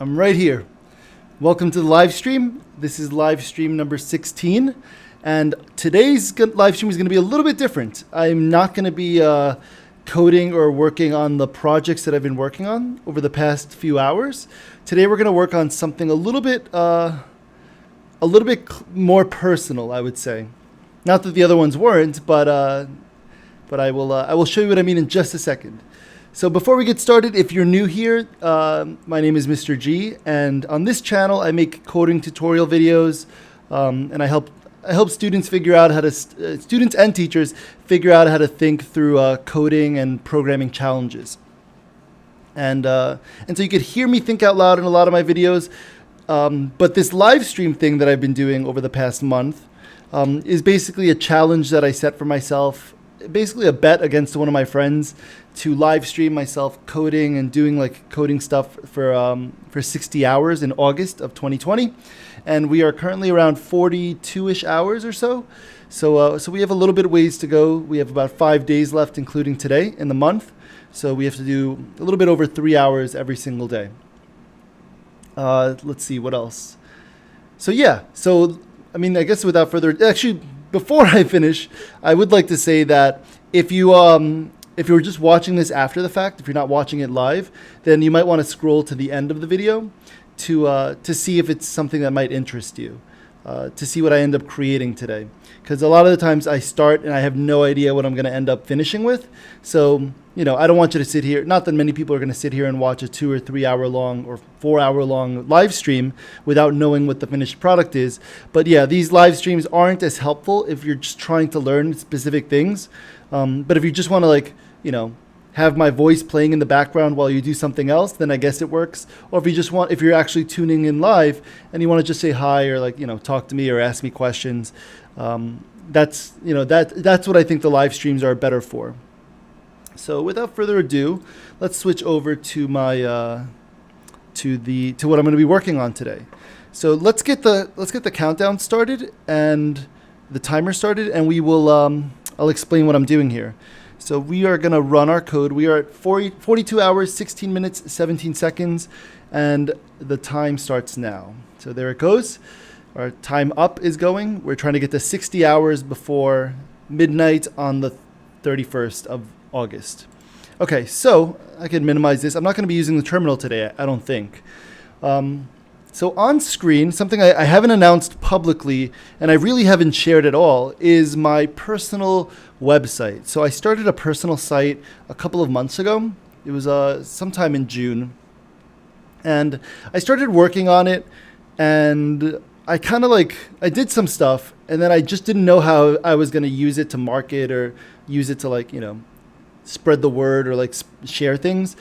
I'm right here. Welcome to the live stream. This is live stream number 16. And today's live stream is going to be a little bit different. I'm not going to be coding or working on the projects that I've been working on over the past few hours. Today we're going to work on something a little bit more personal, I would say. Not that the other ones weren't, but I will show you what I mean in just a second. So before we get started, if you're new here, my name is Mr. G, and on this channel I make coding tutorial videos, and I help students figure out how to students and teachers figure out how to think through coding and programming challenges. And so you could hear me think out loud in a lot of my videos, but this live stream thing that I've been doing over the past month is basically a challenge that I set for myself. Basically a bet against one of my friends to live stream myself coding and doing like coding stuff for 60 hours in August of 2020, and we are currently around 42ish hours or so. So we have a little bit of ways to go. We have about 5 days left, including today in the month. So we have to do a little bit over 3 hours every single day. Let's see what else. So yeah. So I mean, I guess without further actually. Before I finish, I would like to say that if you're just watching this after the fact, if you're not watching it live, then you might want to scroll to the end of the video to see if it's something that might interest you, to see what I end up creating today. Because a lot of the times I start and I have no idea what I'm going to end up finishing with. So, you know, I don't want you to sit here. Not that many people are going to sit here and watch a 2 or 3 hour long or 4 hour long live stream without knowing what the finished product is. But yeah, these live streams aren't as helpful if you're just trying to learn specific things. But if you just want to, like, you know, have my voice playing in the background while you do something else, then I guess it works. Or if you're actually tuning in live and you want to just say hi or, like, you know, talk to me or ask me questions, that's what I think the live streams are better for. So without further ado, let's switch over to my to what I'm going to be working on today. So let's get the countdown started and the timer started, and we will I'll explain what I'm doing here. So we are going to run our code. We are at 42 hours, 16 minutes, 17 seconds, and the time starts now. So there it goes. Our time up is going. We're trying to get to 60 hours before midnight on the 31st of August. Okay, so I can minimize this. I'm not going to be using the terminal today, I don't think. So on screen, something I haven't announced publicly and I really haven't shared at all is my personal website. So I started a personal site a couple of months ago. It was sometime in June. And I started working on it, and I kind of I did some stuff, and then I just didn't know how I was going to use it to market or use it to, like, you know, spread the word or like share things.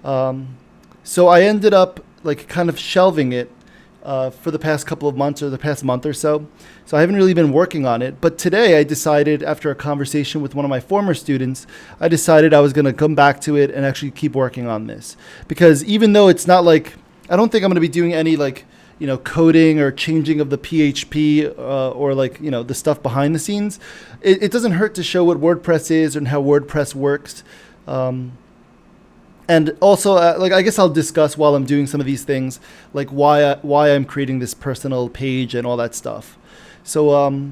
So I ended up like kind of shelving it for the past couple of months or the past month or so. So I haven't really been working on it. But today I decided, after a conversation with one of my former students, I decided I was going to come back to it and actually keep working on this. Because even though it's not like, I don't think I'm going to be doing any, like, you know, coding or changing of the PHP or, like, you know, the stuff behind the scenes, it doesn't hurt to show what WordPress is and how WordPress works. And also, like, I guess I'll discuss while I'm doing some of these things, like why I'm creating this personal page and all that stuff. So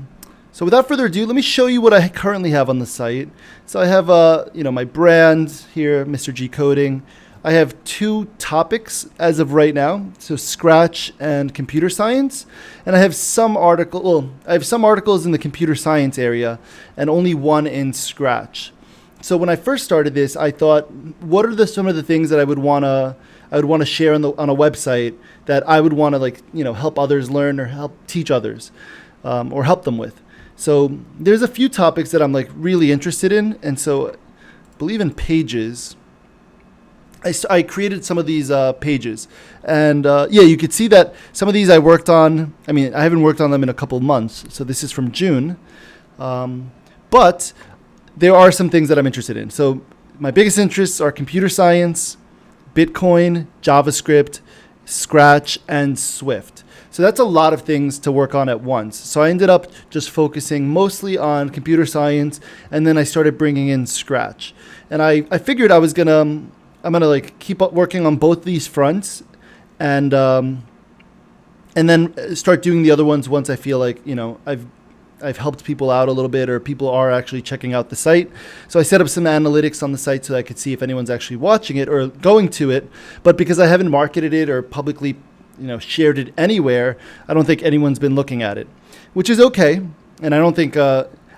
without further ado, let me show you what I currently have on the site. So I have you know, my brand here, Mr. G Coding. I have 2 topics as of right now, so Scratch and computer science, and I have some articles in the computer science area and only one in Scratch. So when I first started this, I thought, what are some of the things that I would want to share on a website that I would want to, like, you know, help others learn or help teach others, or help them with. So there's a few topics that I'm, like, really interested in, and so I believe in pages. I created some of these pages, and yeah, you could see that some of these I worked on. I mean, I haven't worked on them in a couple of months, so this is from June, but there are some things that I'm interested in. So my biggest interests are computer science, Bitcoin, JavaScript, Scratch, and Swift. So that's a lot of things to work on at once. So I ended up just focusing mostly on computer science, and then I started bringing in Scratch. And I figured I'm gonna like keep up working on both these fronts and then start doing the other ones once I feel like, I've helped people out a little bit, or people are actually checking out the site. So I set up some analytics on the site so that I could see if anyone's actually watching it or going to it. But because I haven't marketed it or publicly, shared it anywhere, I don't think anyone's been looking at it, which is okay. And I don't think,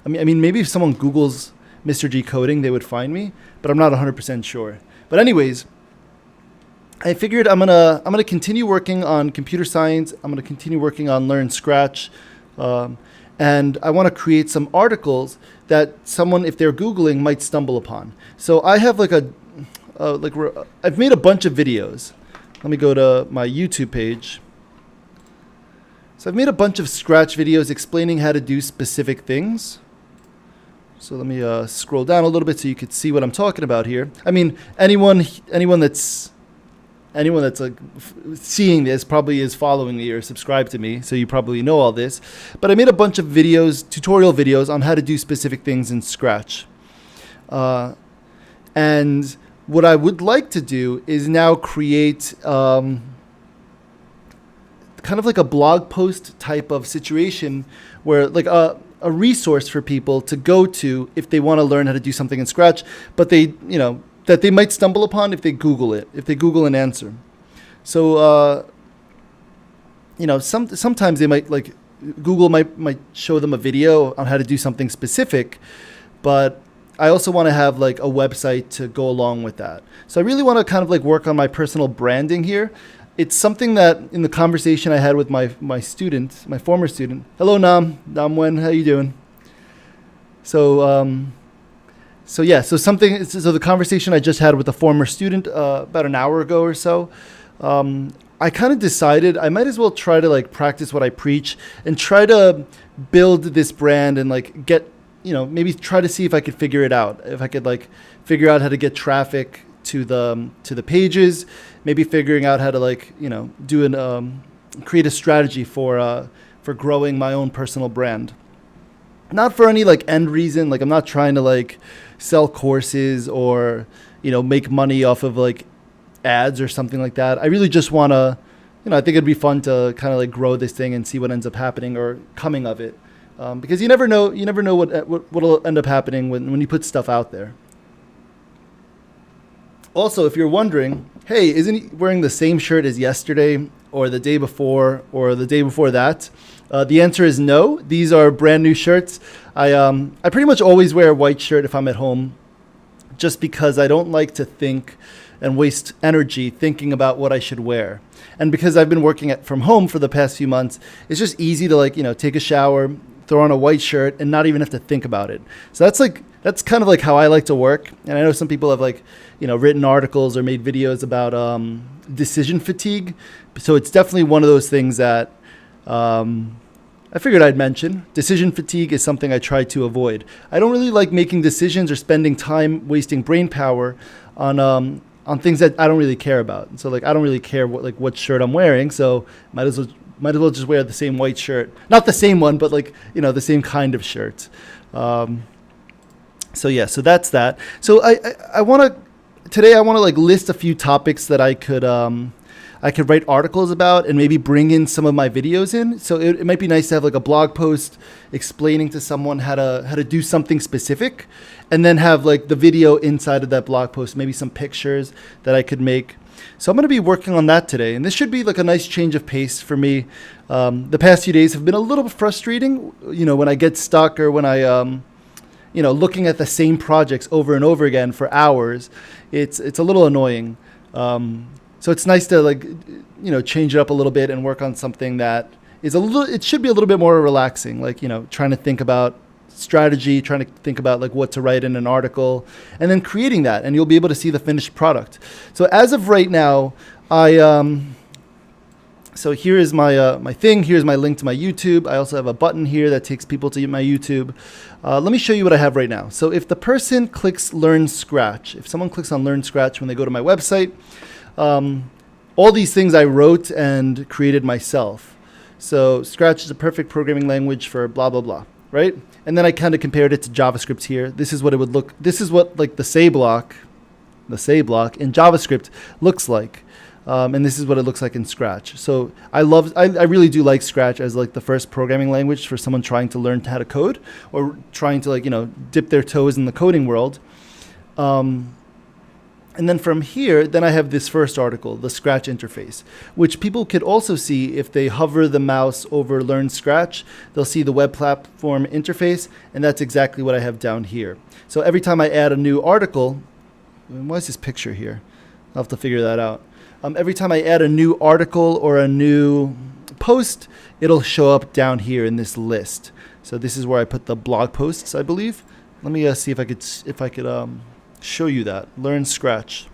maybe if someone Googles Mr. G Coding, they would find me, but I'm not 100% sure. But anyways, I figured I'm gonna continue working on computer science. I'm gonna continue working on Learn Scratch, and I want to create some articles that someone, if they're Googling, might stumble upon. So I have I've made a bunch of videos. Let me go to my YouTube page. So I've made a bunch of Scratch videos explaining how to do specific things. So let me scroll down a little bit so you could see what I'm talking about here. I mean, anyone that's like seeing this probably is following me or subscribed to me, so you probably know all this. But I made a bunch of videos, tutorial videos on how to do specific things in Scratch. And what I would like to do is now create kind of like a blog post type of situation where like a resource for people to go to if they want to learn how to do something in Scratch, but that they might stumble upon if they Google it, if they Google an answer. So, sometimes they might Google might show them a video on how to do something specific, but I also want to have like a website to go along with that. So I really want to kind of work on my personal branding here. It's something that in the conversation I had with my former student. Hello, Nam Wen, how you doing? So the conversation I just had with a former student about an hour ago or so, I kind of decided I might as well try to practice what I preach and try to build this brand and get, maybe try to see if I could figure it out. If I could figure out how to get traffic to the pages, maybe figuring out how to create a strategy for growing my own personal brand. Not for any end reason. I'm not trying to sell courses or, make money off of ads or something like that. I really just want to, I think it'd be fun to kind of grow this thing and see what ends up happening or coming of it. Because you never know what'll end up happening when you put stuff out there. Also, if you're wondering, hey, isn't he wearing the same shirt as yesterday or the day before or the day before that? The answer is no. These are brand new shirts. I pretty much always wear a white shirt if I'm at home, just because I don't like to think and waste energy thinking about what I should wear. And because I've been working from home for the past few months, it's just easy to take a shower, throw on a white shirt, and not even have to think about it. So that's kind of how I like to work. And I know some people have written articles or made videos about decision fatigue. So it's definitely one of those things that I figured I'd mention. Decision fatigue is something I try to avoid. I don't really like making decisions or spending time wasting brain power on things that I don't really care about. So I don't really care what shirt I'm wearing. So might as well just wear the same white shirt, not the same one, but the same kind of shirt. So that's that. So I want to list a few topics that I could write articles about and maybe bring in some of my videos in. So it might be nice to have a blog post explaining to someone how to do something specific, and then have the video inside of that blog post, maybe some pictures that I could make. So I'm going to be working on that today, and this should be a nice change of pace for me. The past few days have been a little bit frustrating, when I get stuck or when I looking at the same projects over and over again for hours. It's a little annoying. So it's nice to change it up a little bit and work on something that is it should be a little bit more relaxing, trying to think about strategy, trying to think about what to write in an article, and then creating that, and you'll be able to see the finished product. So as of right now, so here is my thing. Here's my link to my YouTube. I also have a button here that takes people to my YouTube. Let me show you what I have right now. So if the person clicks Learn Scratch, if someone clicks on Learn Scratch when they go to my website, all these things I wrote and created myself. So Scratch is a perfect programming language for blah, blah, blah, right? And then I kind of compared it to JavaScript here. This is what it would this is what the say block in JavaScript looks like. And this is what it looks like in Scratch. So I really do like Scratch as like the first programming language for someone trying to learn how to code or trying to, like, you know, dip their toes in the coding world. And then from here, then I have this first article, the Scratch interface, which people could also see if they hover the mouse over Learn Scratch. They'll see the web platform interface, and that's exactly what I have down here. So every time I add a new article, why is this picture here? I'll have to figure that out. Every time I add a new article or a new post, it'll show up down here in this list. So this is where I put the blog posts, I believe. Let me see if I could show you that. Learn Scratch.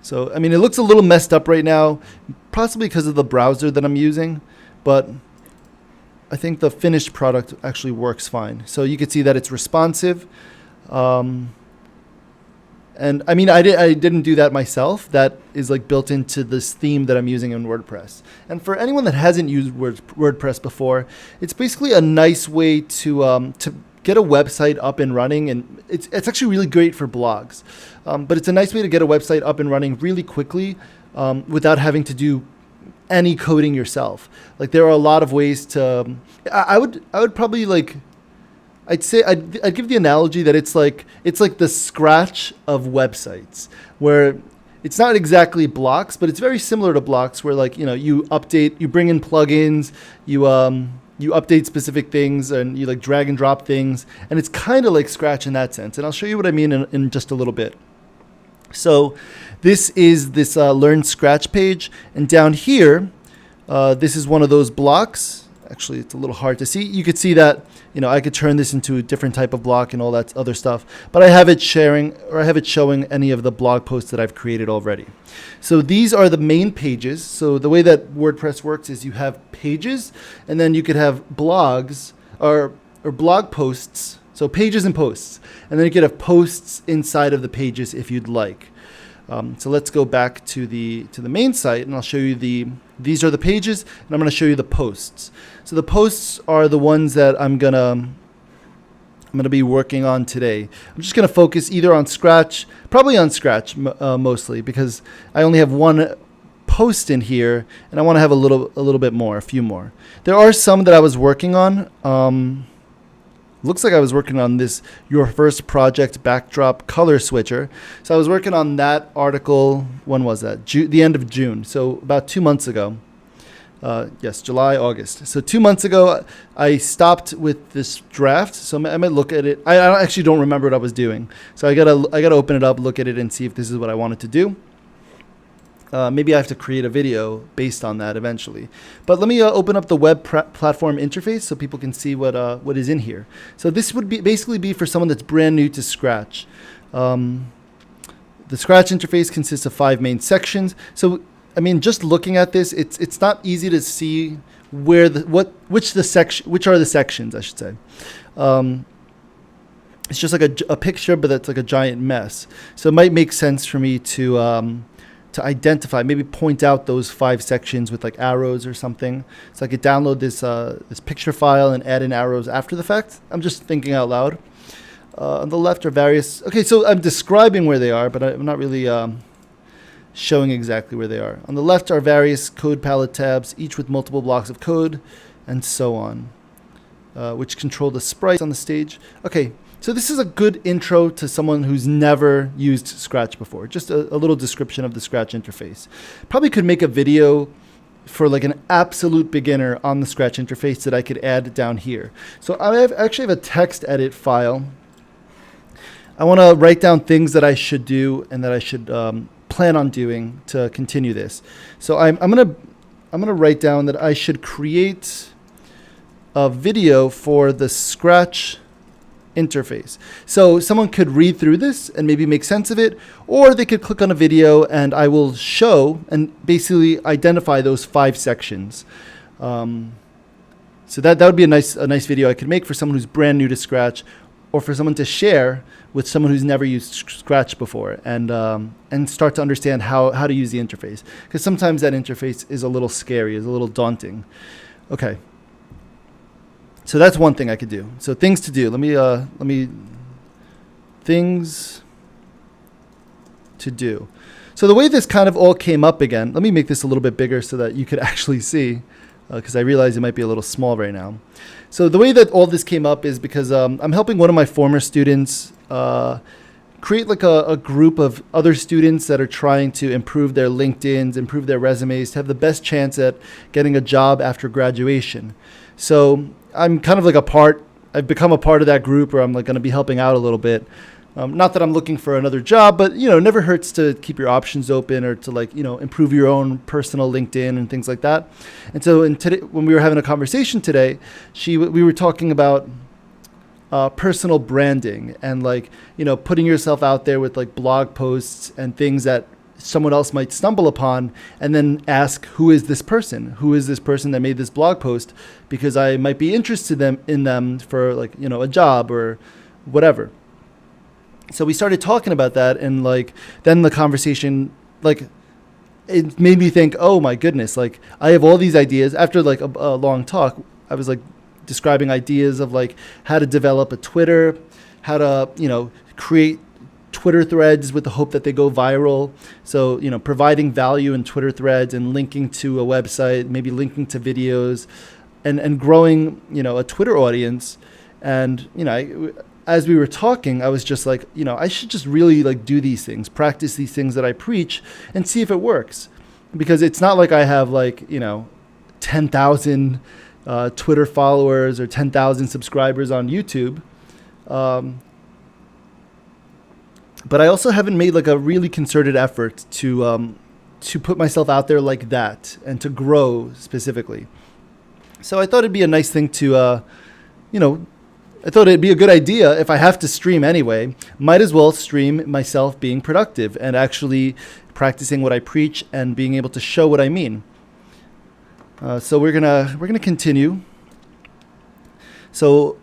So, I mean, it looks a little messed up right now, possibly because of the browser that I'm using, but I think the finished product actually works fine. So you can see that it's responsive. And I mean, I didn't do that myself. That is like built into this theme that I'm using in WordPress. And for anyone that hasn't used WordPress before, it's basically a nice way to get a website up and running, and it's actually really great for blogs. But it's a nice way to get a website up and running really quickly without having to do any coding yourself. Like, there are a lot of ways to. I would probably like. I'd say I'd give the analogy that it's like the Scratch of websites, where it's not exactly blocks, but it's very similar to blocks, where, like, you know, you bring in plugins, you update specific things, and you like drag and drop things, and it's kind of like Scratch in that sense. And I'll show you what I mean in just a little bit. So this is this Learn Scratch page, and down here, this is one of those blocks. Actually, it's a little hard to see. You could see that, you know, I could turn this into a different type of block and all that other stuff, but I have it showing any of the blog posts that I've created already. So these are the main pages. So the way that WordPress works is you have pages, and then you could have blogs or blog posts. So pages and posts, and then you could have posts inside of the pages if you'd like. So let's go back to the main site, and I'll show you these are the pages, and I'm going to show you the posts. So the posts are the ones that I'm gonna be working on today. I'm just gonna focus either on Scratch, probably on Scratch mostly, because I only have one post in here, and I want to have a few more. There are some that I was working on. Looks like I was working on this Your First Project Backdrop Color Switcher. So I was working on that article. When was that? The end of June. So about 2 months ago. Yes, July, August. So 2 months ago, I stopped with this draft. So I might look at it. I actually don't remember what I was doing. So I gotta open it up, look at it, and see if this is what I wanted to do. Maybe I have to create a video based on that eventually. But let me open up the web platform interface so people can see what is in here. So this would basically be for someone that's brand new to Scratch. The Scratch interface consists of 5 main sections. So, I mean, just looking at this, it's not easy to see which are the sections, I should say. It's just like a picture, but it's like a giant mess. So it might make sense for me to identify, maybe point out those 5 sections with like arrows or something. So I could download this picture file and add in arrows after the fact. I'm just thinking out loud. On the left are various. Okay, so I'm describing where they are, but I'm not really showing exactly where they are. On the left are various code palette tabs, each with multiple blocks of code, and so on, which control the sprites on the stage. Okay. So this is a good intro to someone who's never used Scratch before. Just a little description of the Scratch interface. Probably could make a video for like an absolute beginner on the Scratch interface that I could add down here. So I actually have a text edit file. I want to write down things that I should do and that I should plan on doing to continue this. So I'm gonna write down that I should create a video for the Scratch interface. So someone could read through this and maybe make sense of it, or they could click on a video and I will show and basically identify those 5 sections. So that would be a nice video I could make for someone who's brand new to Scratch, or for someone to share with someone who's never used Scratch before, and start to understand how to use the interface. Because sometimes that interface is a little scary, is a little daunting. Okay. So that's one thing I could do. So things to do. Let me things to do. So the way this kind of all came up again, let me make this a little bit bigger so that you could actually see, because I realize it might be a little small right now. So the way that all this came up is because I'm helping one of my former students create like a group of other students that are trying to improve their LinkedIns, improve their resumes, to have the best chance at getting a job after graduation. So I'm kind of like I've become a part of that group, or I'm like going to be helping out a little bit. Not that I'm looking for another job, but, it never hurts to keep your options open, or to improve your own personal LinkedIn and things like that. And so today, when we were having a conversation today, we were talking about personal branding and putting yourself out there with like blog posts and things that someone else might stumble upon, and then ask, who is this person? Who is this person that made this blog post? Because I might be interested in them for a job or whatever. So we started talking about that, and then the conversation, it made me think, oh my goodness, I have all these ideas. After a long talk, I was describing ideas of how to develop a Twitter, how to, create Twitter threads with the hope that they go viral. So, providing value in Twitter threads and linking to a website, maybe linking to videos, and growing, a Twitter audience. And, as we were talking, I was just I should just really do these things, practice these things that I preach, and see if it works. Because it's not like I have 10,000 Twitter followers or 10,000 subscribers on YouTube. But I also haven't made a really concerted effort to put myself out there like that and to grow specifically. So I thought it'd be a nice thing to, I thought it'd be a good idea, if I have to stream anyway, might as well stream myself being productive and actually practicing what I preach and being able to show what I mean. So we're gonna continue. So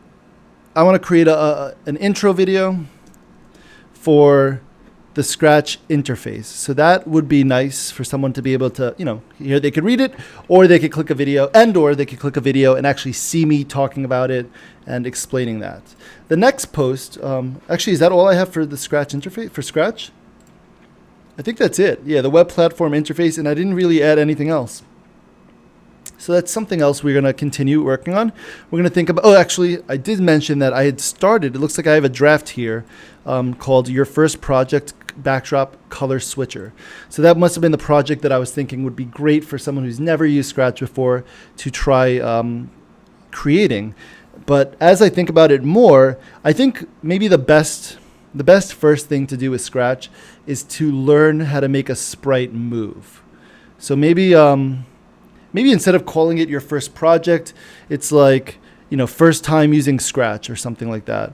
I want to create an intro video for the Scratch interface. So that would be nice for someone to be able to, here they could read it, or they could click a video, or they could click a video and actually see me talking about it and explaining that. The next post, actually, is that all I have for the Scratch interface, for Scratch? I think that's it. Yeah, the web platform interface, and I didn't really add anything else. So that's something else we're going to continue working on. We're going to think about, actually, I did mention that I had started, it looks like I have a draft here called Your First Project Backdrop Color Switcher. So that must have been the project that I was thinking would be great for someone who's never used Scratch before to try creating. But as I think about it more, I think maybe the best first thing to do with Scratch is to learn how to make a sprite move. So maybe instead of calling it your first project, it's first time using Scratch or something like that.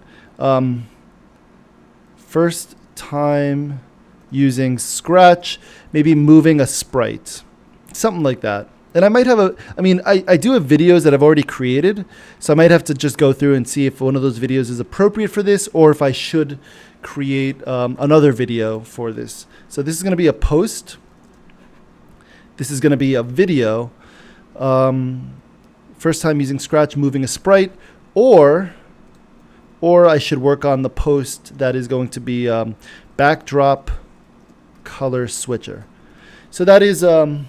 First time using Scratch, maybe moving a sprite, something like that. And I might have I do have videos that I've already created, so I might have to just go through and see if one of those videos is appropriate for this, or if I should create another video for this. So this is going to be a post. This is going to be a video. First time using Scratch, moving a sprite, or I should work on the post that is going to be backdrop color switcher. So that is, I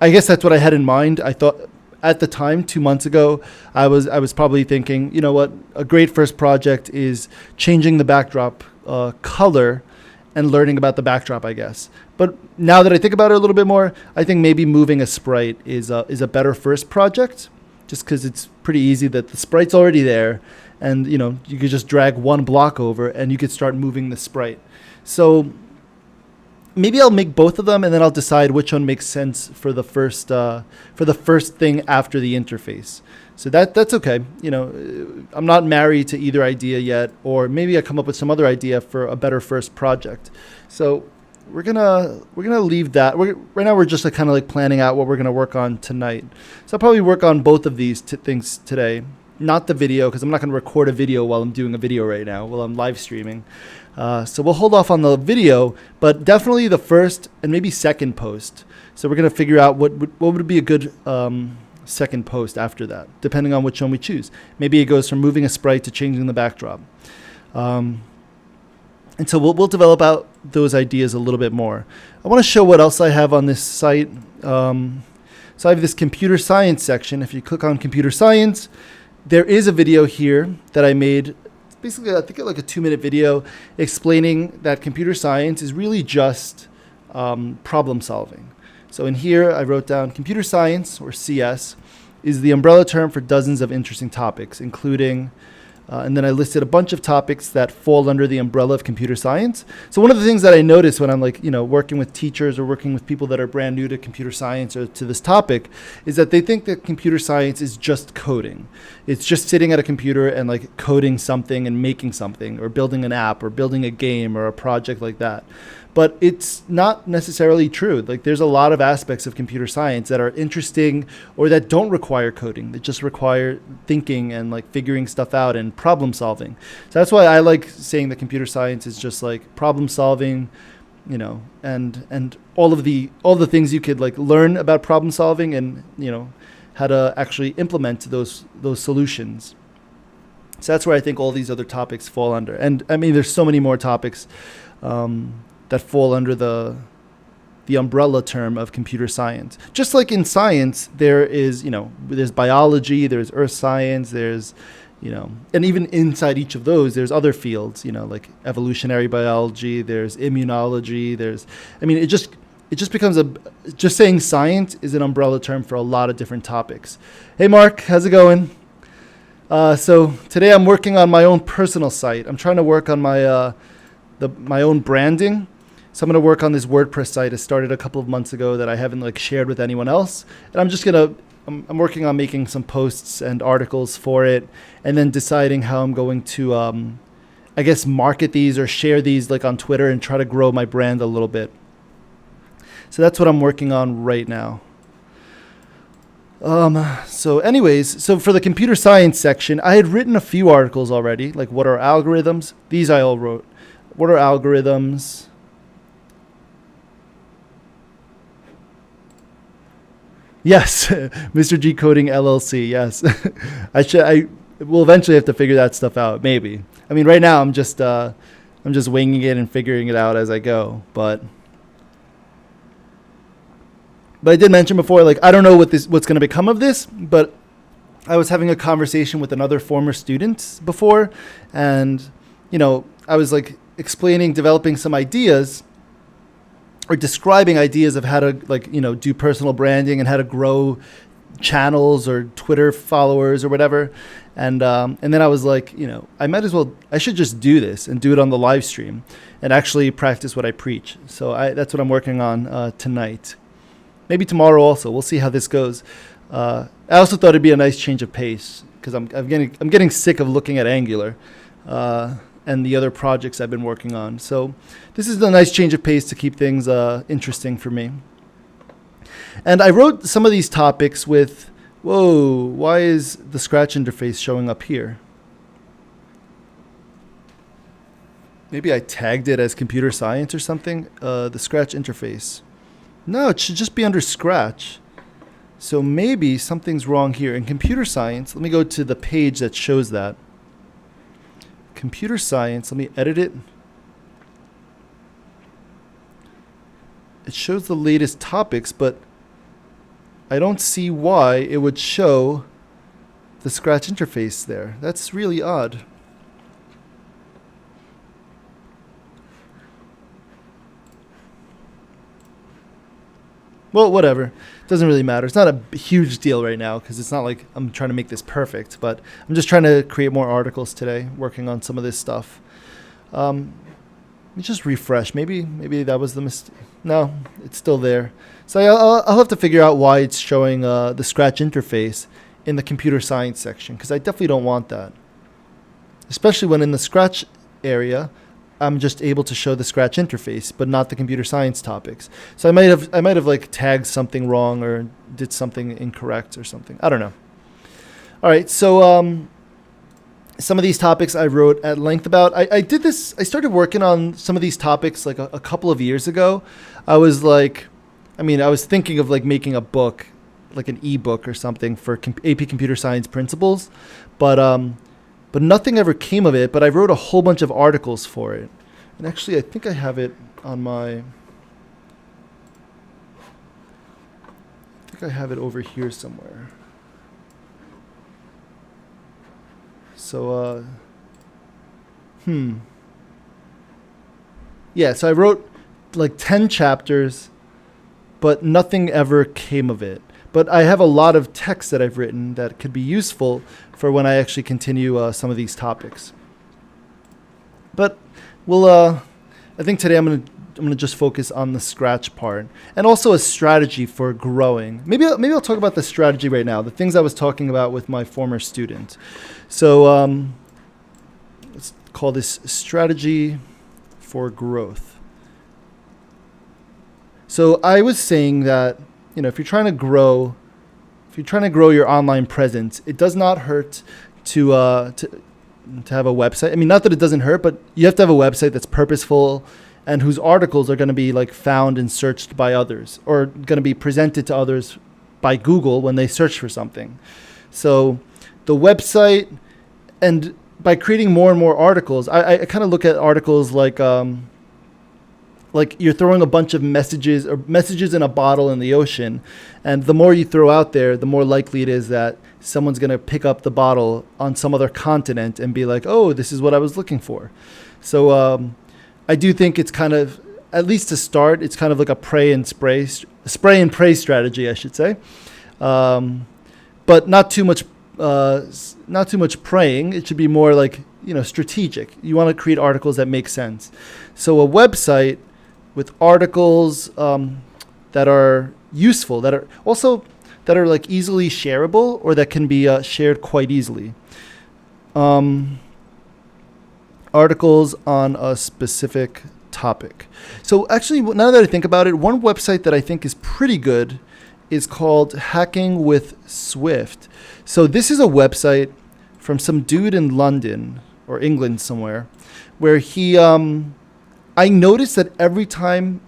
guess that's what I had in mind. I thought at the time, 2 months ago, I was probably thinking, you know what, a great first project is changing the backdrop color and learning about the backdrop, I guess. But now that I think about it a little bit more, I think maybe moving a sprite is a better first project, just because it's pretty easy that the sprite's already there, and you could just drag one block over and you could start moving the sprite. So maybe I'll make both of them, and then I'll decide which one makes sense for the first thing after the interface. So that's okay. I'm not married to either idea yet, or maybe I come up with some other idea for a better first project. So we're gonna leave that. Right now we're just kind of planning out what we're gonna work on tonight. So I'll probably work on both of these things today. Not the video, because I'm not gonna record a video while I'm doing a video right now, while I'm live streaming. So we'll hold off on the video, but definitely the first and maybe second post. So we're gonna figure out what would be a good second post after that, depending on which one we choose. Maybe it goes from moving a sprite to changing the backdrop. And so we'll develop those ideas a little bit more. I want to show what else I have on this site. So I have this computer science section. If you click on computer science, there is a video here that I made. It's basically, I think, like a 2-minute video explaining that computer science is really just problem solving. So in here, I wrote down computer science, or CS, is the umbrella term for dozens of interesting topics, including and then I listed a bunch of topics that fall under the umbrella of computer science. So one of the things that I notice when I'm working with teachers or working with people that are brand new to computer science or to this topic is that they think that computer science is just coding. It's just sitting at a computer and like coding something and making something or building an app or building a game or a project like that. But it's not necessarily true. Like there's a lot of aspects of computer science that are interesting or that don't require coding, that just require thinking and like figuring stuff out and problem solving. So that's why I like saying that computer science is just like problem solving, and all the things you could like learn about problem solving and, how to actually implement those solutions. So that's where I think all these other topics fall under. And I mean, there's so many more topics that fall under the umbrella term of computer science. Just like in science, there is, there's biology, there's earth science, there's, and even inside each of those, there's other fields, like evolutionary biology, there's immunology, it just becomes just saying science is an umbrella term for a lot of different topics. Hey, Mark, how's it going? So today I'm working on my own personal site. I'm trying to work on my own branding. So I'm going to work on this WordPress site. I started a couple of months ago that I haven't shared with anyone else. And I'm working on making some posts and articles for it and then deciding how I'm going to, market these or share these on Twitter and try to grow my brand a little bit. So that's what I'm working on right now. So for the computer science section, I had written a few articles already, like what are algorithms? These I all wrote. What are algorithms? Yes, Mr. G Coding LLC. Yes, I will eventually have to figure that stuff out. Maybe. I mean, right now I'm just winging it and figuring it out as I go. But I did mention before, I don't know what's going to become of this. But I was having a conversation with another former student before, and I was developing some ideas or describing ideas of how to do personal branding and how to grow channels or Twitter followers or whatever. And then I was I should just do this and do it on the live stream and actually practice what I preach. So that's what I'm working on tonight. Maybe tomorrow also. We'll see how this goes. I also thought it'd be a nice change of pace because I'm getting sick of looking at Angular. And the other projects I've been working on. So this is a nice change of pace to keep things interesting for me. And I wrote some of these topics with, why is the Scratch interface showing up here? Maybe I tagged it as computer science or something, the Scratch interface. No, it should just be under Scratch. So maybe something's wrong here. In computer science, let me go to the page that shows that. Computer science, let me edit it. It shows the latest topics, but I don't see why it would show the Scratch interface there. That's really odd. Well, whatever. Doesn't really matter. It's not a huge deal right now because it's not like I'm trying to make this perfect, but I'm just trying to create more articles today, working on some of this stuff. Let me just refresh. Maybe that was the mistake. No, it's still there. So I'll have to figure out why it's showing the Scratch interface in the computer science section because I definitely don't want that. Especially when in the Scratch area, I'm just able to show the Scratch interface, but not the computer science topics. So I might have tagged something wrong or did something incorrect or something. I don't know. All right. So some of these topics I wrote at length about. I did this. I started working on some of these topics a couple of years ago. I was thinking of making a book, like an ebook or something for AP Computer Science principles, but nothing ever came of it. But I wrote a whole bunch of articles for it. And actually, I think I have it. on my, I think I have it over here somewhere. So, yeah, so I wrote like 10 chapters, but nothing ever came of it. But I have a lot of text that I've written that could be useful for when I actually continue some of these topics. But I think today I'm gonna just focus on the Scratch part and also a strategy for growing. Maybe I'll talk about the strategy right now, the things I was talking about with my former student. So let's call this strategy for growth. So I was saying that, if you're trying to grow your online presence, it does not hurt to have a website. I mean, not that it doesn't hurt, but you have to have a website that's purposeful and whose articles are going to be like found and searched by others, or going to be presented to others by Google when they search for something. So the website, and by creating more and more articles, I kind of look at articles like you're throwing a bunch of messages in a bottle in the ocean, and the more you throw out there, the more likely it is that someone's going to pick up the bottle on some other continent and be like, oh, this is what I was looking for. So I do think it's kind of, at least to start, it's kind of like a spray and pray strategy, I should say. But not too much praying. It should be more like, strategic. You want to create articles that make sense. So a website with articles that are useful, that are like easily shareable, or that can be shared quite easily. Articles on a specific topic. So actually, now that I think about it, one website that I think is pretty good is called Hacking with Swift. So this is a website from some dude in London or England somewhere, where he, I noticed that every time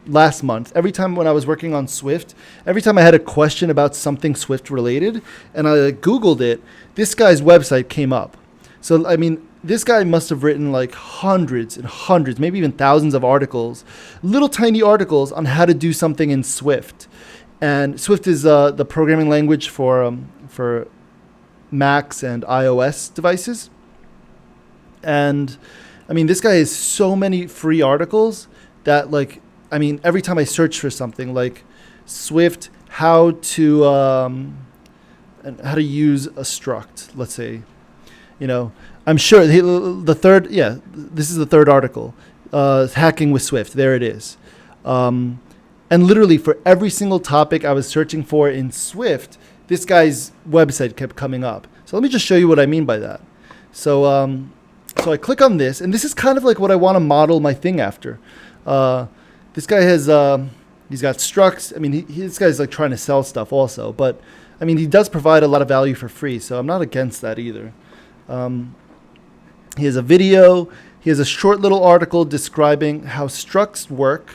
when I was working on Swift, every time I had a question about something Swift related and I Googled it, this guy's website came up. So, I mean, this guy must have written like hundreds and hundreds, maybe even thousands of articles, little tiny articles on how to do something in Swift. And Swift is the programming language for Macs and iOS devices. And I mean, this guy has so many free articles that, like, I mean, every time I search for something like Swift, how to use a struct, let's say, I'm sure this is the third article, Hacking with Swift. There it is. And literally for every single topic I was searching for in Swift, this guy's website kept coming up. So let me just show you what I mean by that. So I click on this, and this is kind of like what I want to model my thing after. This guy has, he's got structs. I mean, this guy's like trying to sell stuff also, but I mean, he does provide a lot of value for free, so I'm not against that either. He has a video. He has a short little article describing how structs work,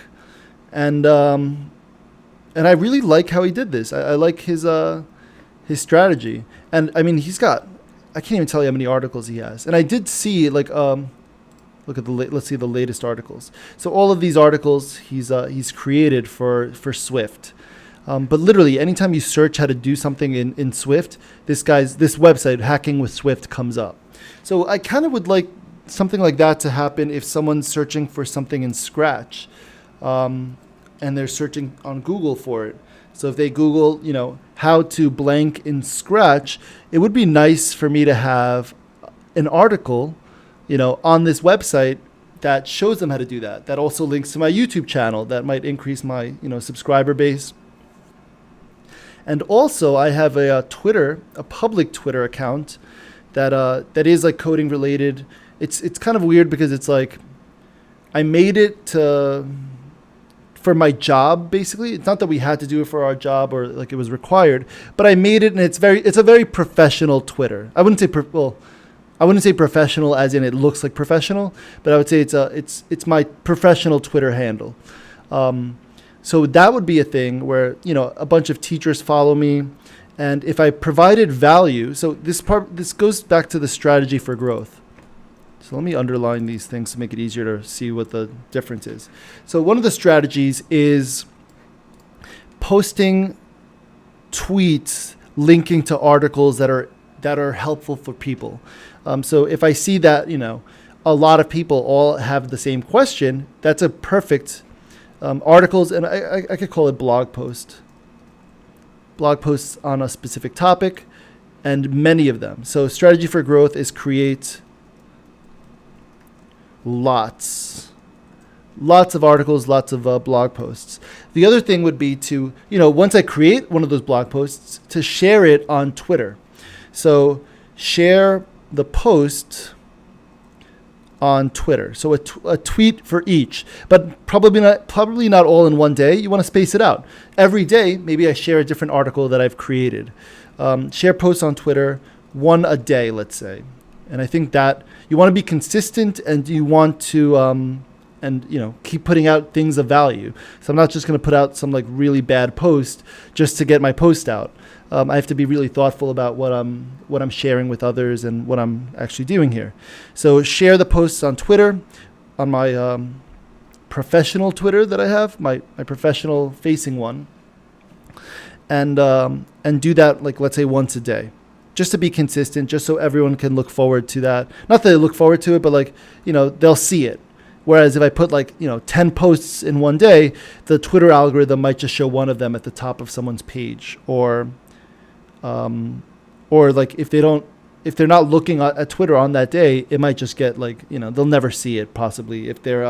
and I really like how he did this. I like his strategy, and I mean, I can't even tell you how many articles he has. And I did see like let's see the latest articles. So all of these articles he's created for Swift. But literally, anytime you search how to do something in Swift, this website, Hacking with Swift, comes up. So I kind of would like something like that to happen if someone's searching for something in Scratch, and they're searching on Google for it. So if they Google, how to blank in Scratch, it would be nice for me to have an article, on this website that shows them how to do that. That also links to my YouTube channel. That might increase my, subscriber base. And also, I have a public Twitter account that is like coding related. It's kind of weird because it's like I made it for my job, basically. It's not that we had to do it for our job or like it was required, but I made it, and it's a very professional Twitter. I wouldn't say professional as in it looks like professional, but I would say it's my professional Twitter handle. So that would be a thing where, a bunch of teachers follow me, and if I provided value, so this goes back to the strategy for growth. So let me underline these things to make it easier to see what the difference is. So one of the strategies is posting tweets linking to articles that are helpful for people. So if I see that, a lot of people all have the same question, that's a perfect articles, and I could call it blog posts on a specific topic, and many of them. So strategy for growth is create lots of articles, lots of blog posts. The other thing would be to, once I create one of those blog posts, to share it on Twitter. So share the post on Twitter. So a tweet for each, but probably not all in one day. You want to space it out. Every day, maybe I share a different article that I've created. Share posts on Twitter, one a day, let's say. And I think that you want to be consistent, and you want to keep putting out things of value. So I'm not just going to put out some like really bad post just to get my post out. I have to be really thoughtful about what I'm sharing with others and what I'm actually doing here. So share the posts on Twitter, on my professional Twitter that I have, my professional facing one, and do that, like, let's say once a day, just to be consistent, just so everyone can look forward to that. Not that they look forward to it, but they'll see it. Whereas if I put 10 posts in one day, the Twitter algorithm might just show one of them at the top of someone's page, or if they're not looking at Twitter on that day, it might just get they'll never see it possibly if they're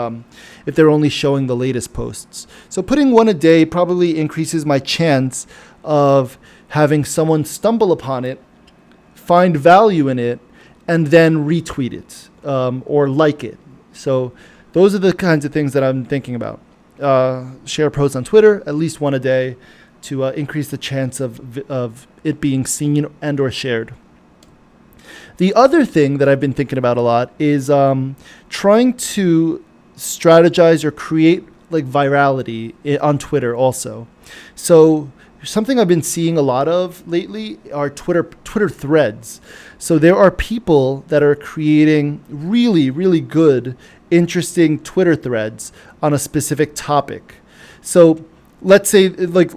only showing the latest posts. So putting one a day probably increases my chance of having someone stumble upon it, find value in it, and then retweet it or like it. So those are the kinds of things that I'm thinking about. Share posts on Twitter, at least one a day, to increase the chance of it being seen and or shared. The other thing that I've been thinking about a lot is trying to strategize or create virality on Twitter also. So something I've been seeing a lot of lately are Twitter threads. So there are people that are creating really, really good, interesting Twitter threads on a specific topic. So let's say maybe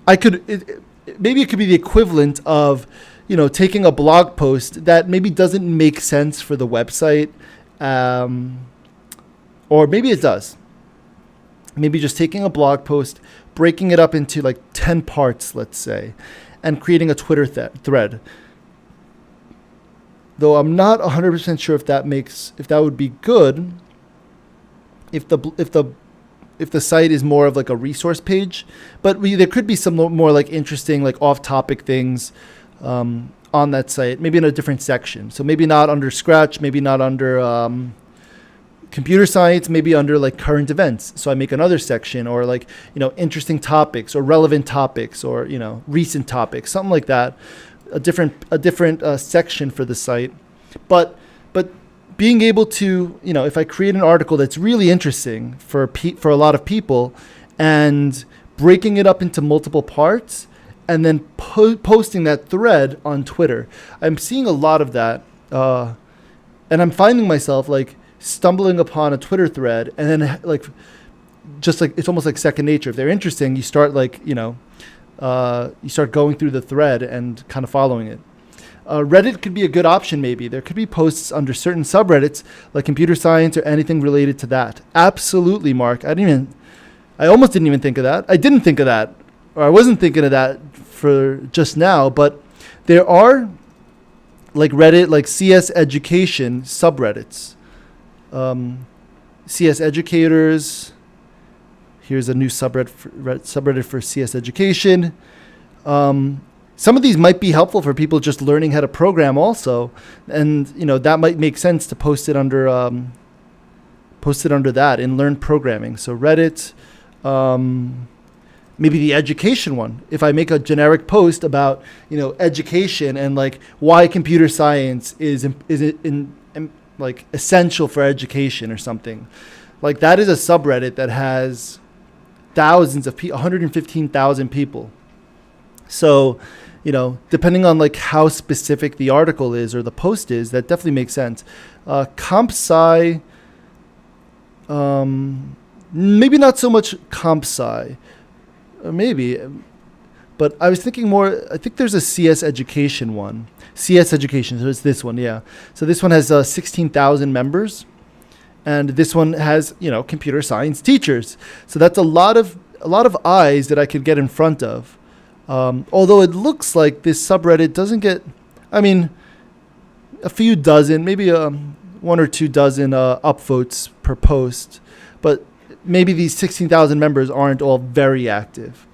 it could be the equivalent of, taking a blog post that maybe doesn't make sense for the website, or maybe it does. Maybe just taking a blog post, breaking it up into 10 parts, let's say, and creating a Twitter thread. Though I'm not 100% sure if that would be good if the site is more of a resource page, but there could be some more interesting off-topic things on that site, maybe in a different section. So maybe not under Scratch, maybe not under computer science, maybe under current events. So I make another section, or interesting topics or relevant topics, or recent topics, something like that. A different section for the site, but being able to, if I create an article that's really interesting for a lot of people, and breaking it up into multiple parts, and then posting that thread on Twitter. I'm seeing a lot of that, and I'm finding myself stumbling upon a Twitter thread, and then it's almost second nature. If they're interesting, you start you start going through the thread and kind of following it. Reddit could be a good option. Maybe there could be posts under certain subreddits like computer science or anything related to that. Absolutely, Mark. I almost didn't even think of that. I didn't think of that, or I wasn't thinking of that for just now. But there are Reddit, CS education subreddits, CS educators. Here's a new subreddit for CS education. Some of these might be helpful for people just learning how to program also. And, that might make sense to post it under that in Learn Programming. So Reddit, maybe the education one. If I make a generic post about, education and why computer science is essential for education or something. That is a subreddit that has thousands of people, 115,000 people. So, depending on like how specific the article is or the post is, that definitely makes sense. Comp sci, maybe not so much comp sci, maybe, but I was thinking more, I think there's a CS education one. CS education, so it's this one, yeah. So this one has 16,000 members, and this one has, computer science teachers. So that's a lot of eyes that I could get in front of. Although it looks like this subreddit doesn't get, a few dozen, maybe 1 or 2 dozen upvotes per post, but maybe these 16,000 members aren't all very active.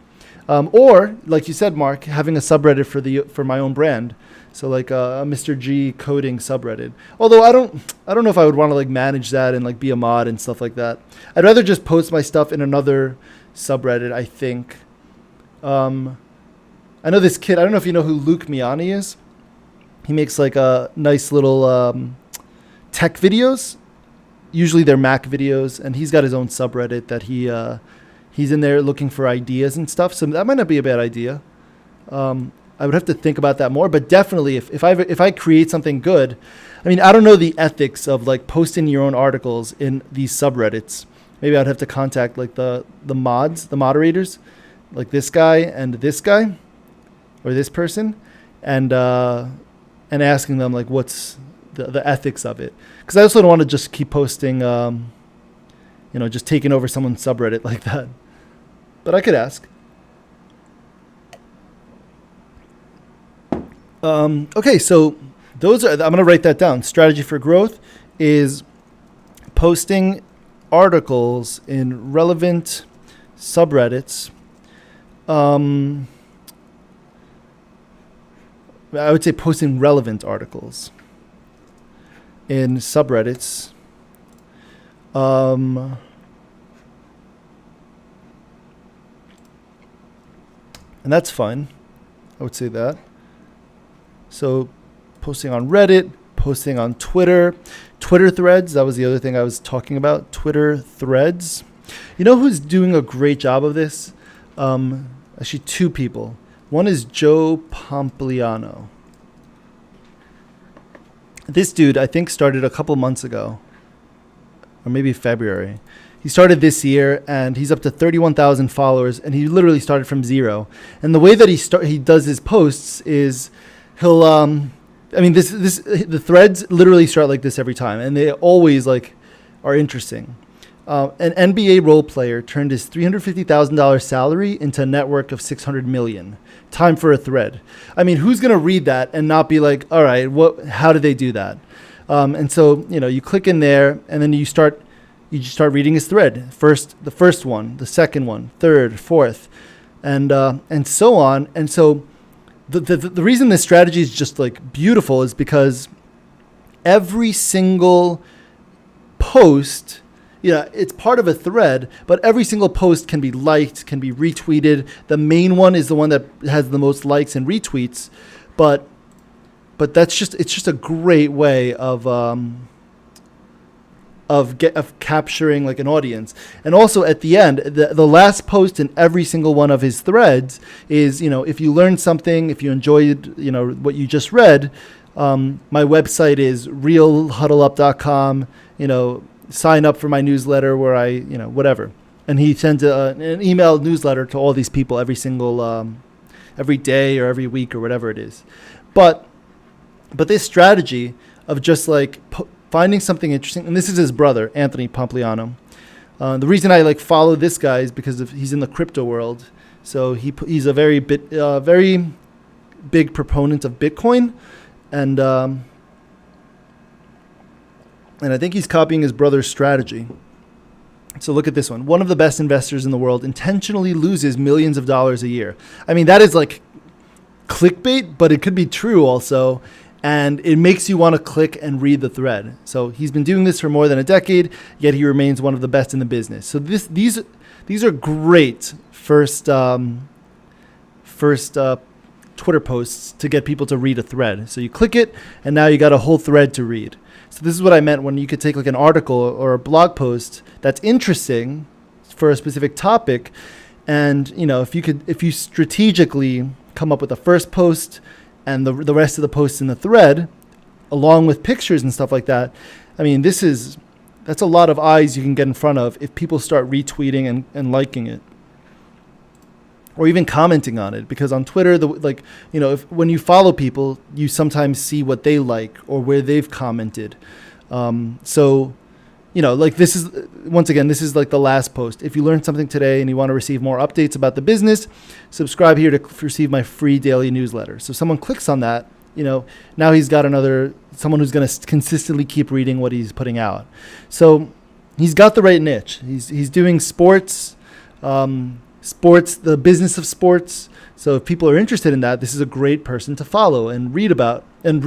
Or, like you said, Mark, having a subreddit for my own brand. So like a Mr. G coding subreddit. Although I don't know if I would want to like manage that and like be a mod and stuff like that. I'd rather just post my stuff in another subreddit, I think. I know this kid, I don't know if you know who Luke Miani is. He makes like a nice little tech videos. Usually they're Mac videos, and he's got his own subreddit that he's in there looking for ideas and stuff. So that might not be a bad idea. I would have to think about that more, but definitely if I create something good, I don't know the ethics of like posting your own articles in these subreddits. Maybe I'd have to contact like the moderators, like this guy and this guy, or this person, and asking them like what's the ethics of it. Because I also don't want to just keep posting, just taking over someone's subreddit like that. But I could ask. Okay, so I'm going to write that down. Strategy for growth is posting articles in relevant subreddits. I would say posting relevant articles in subreddits. And that's fine. I would say that. So posting on Reddit, posting on Twitter threads. That was the other thing I was talking about. Twitter threads. You know who's doing a great job of this? Actually, 2 people. One is Joe Pompliano. This dude, I think, started a couple months ago, or maybe February. He started this year, and he's up to 31,000 followers, and he literally started from 0. And the way that he does his posts is he'll the threads literally start like this every time, and they always like are interesting. An NBA role player turned his $350,000 salary into a network of $600 million. Time for a thread. Who's gonna read that and not be like, all right, how did they do that? And so you click in there, and then you just start reading his thread. The first one, the second one, third, fourth, and so on. And so the reason this strategy is just like beautiful is because every single post, it's part of a thread, but every single post can be liked, can be retweeted. The main one is the one that has the most likes and retweets, but it's just a great way of capturing like an audience. And also at the end, the last post in every single one of his threads is, if you learned something, if you enjoyed, what you just read, my website is realhuddleup.com, sign up for my newsletter where I, whatever. And he sends an email newsletter to all these people every day or every week or whatever it is. But this strategy of just like finding something interesting, and this is his brother, Anthony Pompliano. The reason I follow this guy is because he's in the crypto world. So he's a very big proponent of Bitcoin, and I think he's copying his brother's strategy. So look at this one. One of the best investors in the world intentionally loses millions of dollars a year. That is like clickbait, but it could be true also. And it makes you want to click and read the thread. So he's been doing this for more than a decade, yet he remains one of the best in the business. So these are great first Twitter posts to get people to read a thread. So you click it, and now you got a whole thread to read. So this is what I meant when you could take like an article or a blog post that's interesting for a specific topic, and if you strategically come up with the first post and the rest of the posts in the thread, along with pictures and stuff like that. I mean, that's a lot of eyes you can get in front of if people start retweeting and liking it, or even commenting on it. Because on Twitter, when you follow people, you sometimes see what they like or where they've commented. This is like the last post. If you learned something today and you want to receive more updates about the business, subscribe here to receive my free daily newsletter. So someone clicks on that, now he's got someone who's going to consistently keep reading what he's putting out. So he's got the right niche. He's doing sports, the business of sports. So if people are interested in that, this is a great person to follow and read about and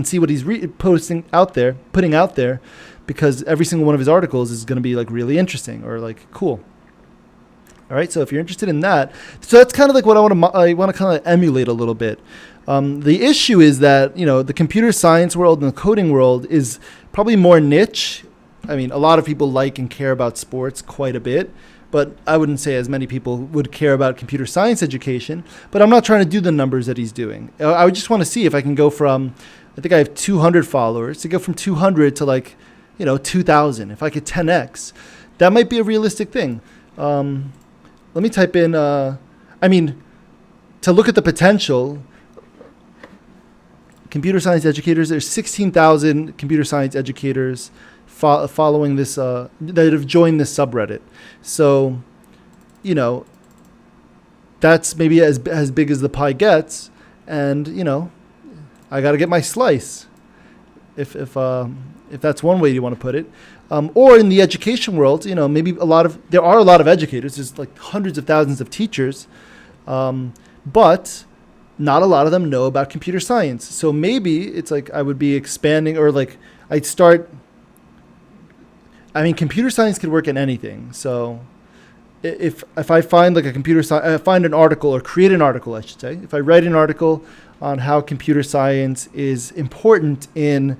see what he's putting out there, because every single one of his articles is going to be like really interesting or like cool. All right. So if you're interested in that, so that's kind of like what I want to kind of emulate a little bit. The issue is that, the computer science world and the coding world is probably more niche. I mean, a lot of people like and care about sports quite a bit, but I wouldn't say as many people would care about computer science education. But I'm not trying to do the numbers that he's doing. I would just want to see if I can go from, I think I have 200 followers, to go from 200 to 2,000. If I could 10x, that might be a realistic thing. Let me type in, to look at the potential, computer science educators, there's 16,000 computer science educators following this, that have joined this subreddit. So, that's maybe as big as the pie gets. And, I got to get my slice. If that's one way you want to put it. Or in the education world, maybe there are a lot of educators. There's like hundreds of thousands of teachers, but not a lot of them know about computer science. So maybe it's like I would be expanding, or like computer science could work in anything. So if I find like find an article, or create an article, I should say, if I write an article on how computer science is important in,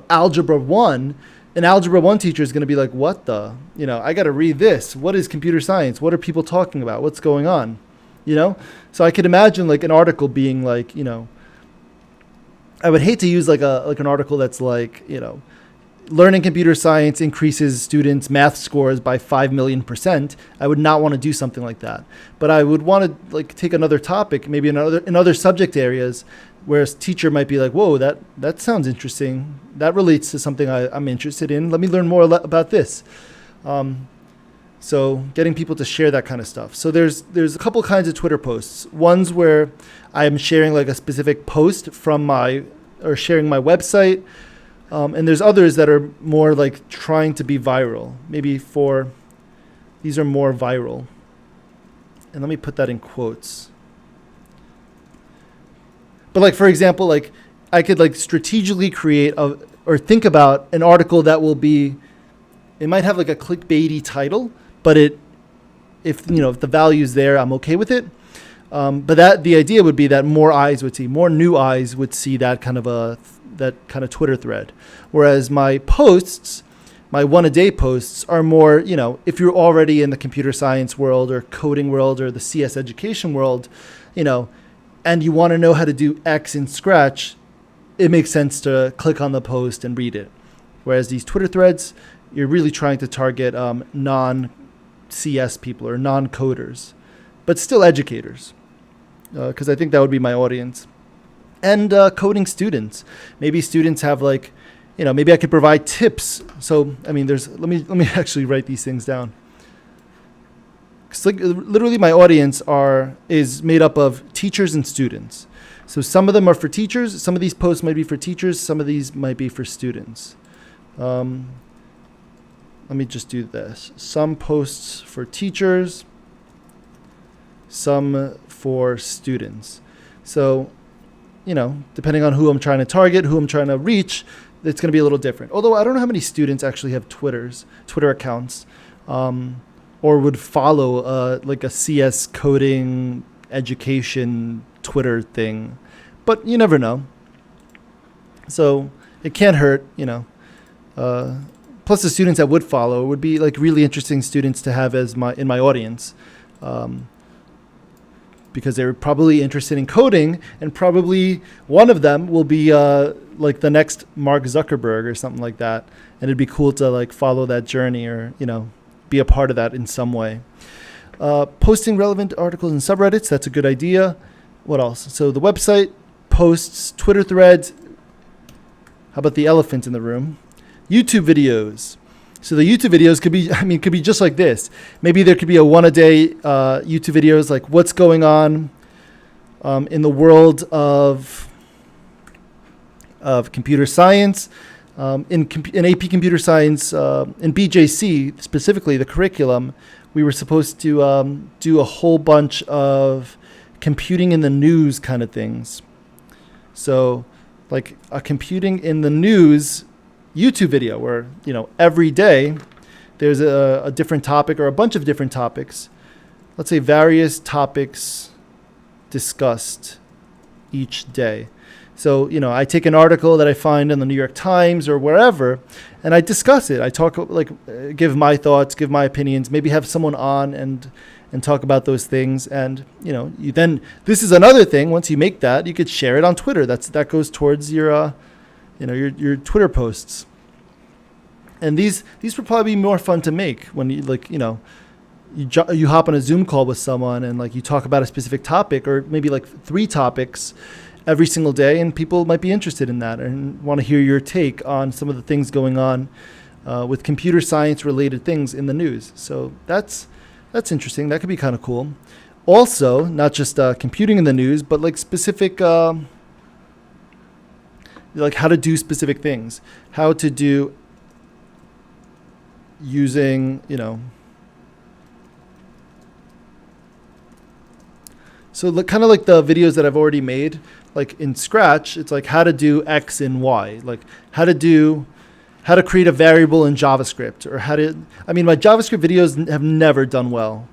Algebra 1, an Algebra 1 teacher is going to be like, what the, I got to read this. What is computer science? What are people talking about? What's going on? So I could imagine like an article being like, I would hate to use like an article that's like, learning computer science increases students' math scores by 5 million %. I would not want to do something like that. But I would want to like take another topic, maybe in other subject areas, where a teacher might be like, whoa, that sounds interesting. That relates to something I'm interested in. Let me learn more about this. So getting people to share that kind of stuff. So there's a couple kinds of Twitter posts. Ones where I'm sharing like a specific post or sharing my website. And there's others that are more like trying to be viral. These are more viral. And let me put that in quotes. But like, for example, like I could like strategically create or think about an article that it might have like a clickbaity title, but if the value's there, I'm okay with it. But the idea would be that more new eyes would see that kind of Twitter thread. Whereas my posts, my one-a-day posts are more, if you're already in the computer science world or coding world or the CS education world, and you want to know how to do X in Scratch, it makes sense to click on the post and read it. Whereas these Twitter threads, you're really trying to target non-CS people or non-coders, but still educators, because I think that would be my audience. And coding students. Maybe students have like, maybe I could provide tips. So, let me actually write these things down. Because literally my audience is made up of teachers and students. So some of them are for teachers. Some of these posts might be for teachers. Some of these might be for students. Let me just do this. Some posts for teachers, some for students. So, depending on who I'm trying to target, who I'm trying to reach, it's going to be a little different. Although I don't know how many students actually have Twitter accounts, or would follow like a CS coding education Twitter thing, but you never know. So it can't hurt, Plus the students that would follow would be like really interesting students to have in my audience. because they're probably interested in coding, and probably one of them will be like the next Mark Zuckerberg or something like that. And it'd be cool to like follow that journey, or, you know, be a part of that in some way. Posting relevant articles in subreddits, that's a good idea. What else? So the website, posts, Twitter threads. How about the elephant in the room? YouTube videos. So the YouTube videos could be just like this. Maybe there could be a one-a-day YouTube videos, like what's going on in the world of computer science, in AP Computer Science, in BJC specifically, the curriculum. We were supposed to do a whole bunch of computing in the news kind of things. So like a computing in the news YouTube video where, you know, every day there's a different topic or a bunch of different topics. Let's say various topics discussed each day. So, you know, I take an article that I find in the New York Times or wherever, and I discuss it. I talk, like, give my thoughts, give my opinions, maybe have someone on and talk about those things. And, you know, you then, this is another thing. Once you make that, you could share it on Twitter. That goes towards your, you know, your Twitter posts. And these would probably be more fun to make when you, like, you know, you hop on a Zoom call with someone and like you talk about a specific topic, or maybe like 3 topics every single day, and people might be interested in that and want to hear your take on some of the things going on with computer science related things in the news. So that's interesting. That could be kind of cool. Also, not just computing in the news, but like specific, like how to do specific things, how to do using, you know, so kind of like the videos that I've already made, like in Scratch, it's like how to do X and Y, like how to create a variable in JavaScript, or my JavaScript videos have never done well.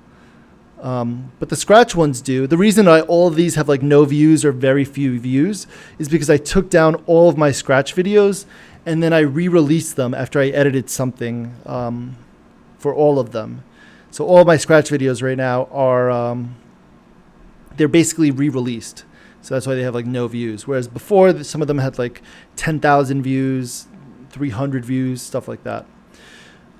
But the Scratch ones do. The reason all of these have like no views or very few views is because I took down all of my Scratch videos and then I re-released them after I edited something for all of them. So all of my Scratch videos right now are, they're basically re-released. So that's why they have like no views. Whereas before, some of them had like 10,000 views, 300 views, stuff like that.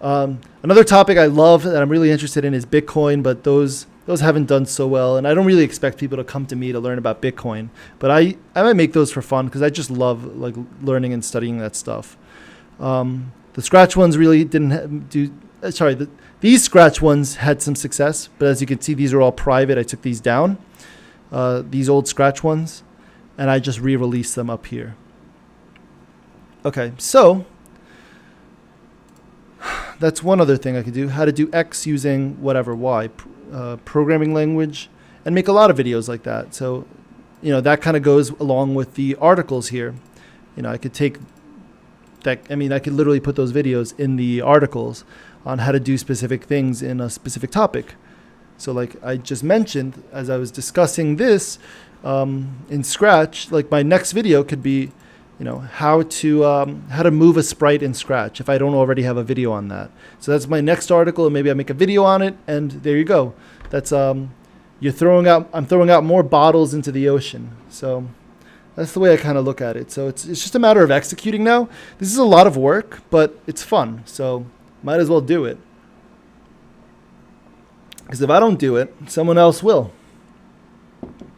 Another topic I love that I'm really interested in is Bitcoin, but those haven't done so well. And I don't really expect people to come to me to learn about Bitcoin, but I might make those for fun because I just love like learning and studying that stuff. The Scratch ones really didn't these Scratch ones had some success, but as you can see, these are all private. I took these down. These old Scratch ones, and I just re-released them up here. Okay, so that's one other thing I could do, how to do X using whatever Y, programming language, and make a lot of videos like that. So, you know, that kind of goes along with the articles here. You know, I could take that, I could literally put those videos in the articles on how to do specific things in a specific topic. So like I just mentioned, as I was discussing this in Scratch, like my next video could be, you know, how to move a sprite in Scratch if I don't already have a video on that. So that's my next article, and maybe I make a video on it, and there you go. That's I'm throwing out more bottles into the ocean. So that's the way I kind of look at it. So it's just a matter of executing now. This is a lot of work, but it's fun. So might as well do it. Because if I don't do it, someone else will.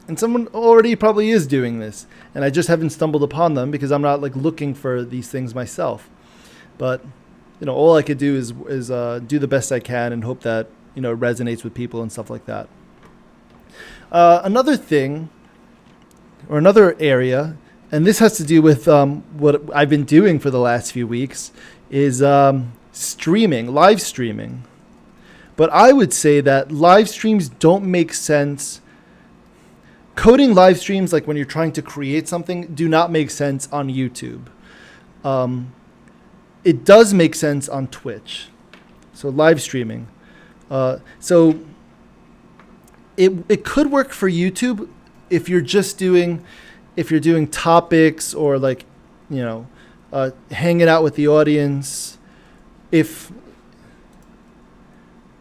And someone already probably is doing this. And I just haven't stumbled upon them because I'm not like looking for these things myself. But, you know, all I could do is do the best I can and hope that, you know, it resonates with people and stuff like that. Another thing, or another area, and this has to do with what I've been doing for the last few weeks, is streaming, live streaming. But I would say that live streams don't make sense. Coding live streams, like when you're trying to create something, do not make sense on YouTube. It does make sense on Twitch. So live streaming. So it could work for YouTube if you're doing topics or like, you know, hanging out with the audience.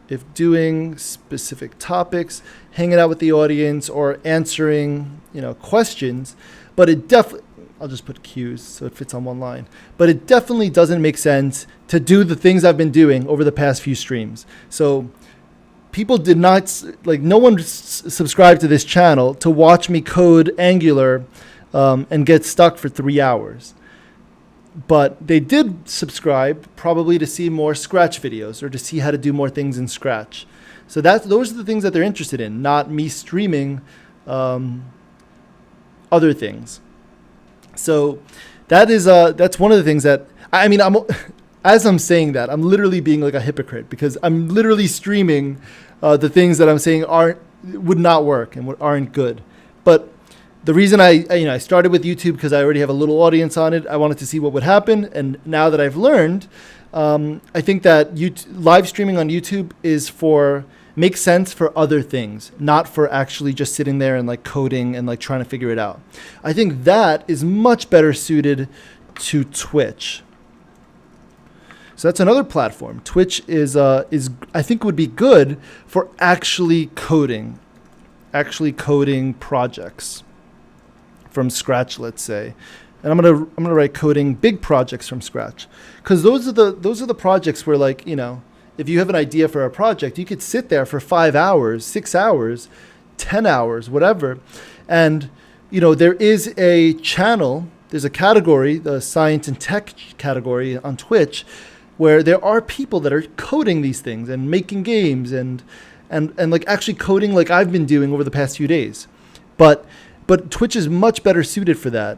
if doing specific topics, hanging out with the audience, or answering, questions. But it definitely, I'll just put Q's so it fits on one line. But it definitely doesn't make sense to do the things I've been doing over the past few streams. So people did not, no one subscribed to this channel to watch me code Angular and get stuck for 3 hours. But they did subscribe probably to see more Scratch videos or to see how to do more things in Scratch. So those are the things that they're interested in, not me streaming other things. So that's one of the things that, as I'm saying that, I'm literally being like a hypocrite because I'm literally streaming the things that I'm saying would not work and aren't good. But the reason I started with YouTube because I already have a little audience on it. I wanted to see what would happen, and now that I've learned, I think that live streaming on YouTube makes sense for other things, not for actually just sitting there and like coding and like trying to figure it out. I think that is much better suited to Twitch. So that's another platform. Twitch is I think would be good for actually coding projects from scratch, let's say. And I'm gonna write coding big projects from scratch, because those are the projects where, like, if you have an idea for a project, you could sit there for 5 hours, 6 hours, 10 hours, whatever. And there is a channel, there's a category, the science and tech category on Twitch, where there are people that are coding these things and making games and like actually coding like I've been doing over the past few days. But Twitch is much better suited for that,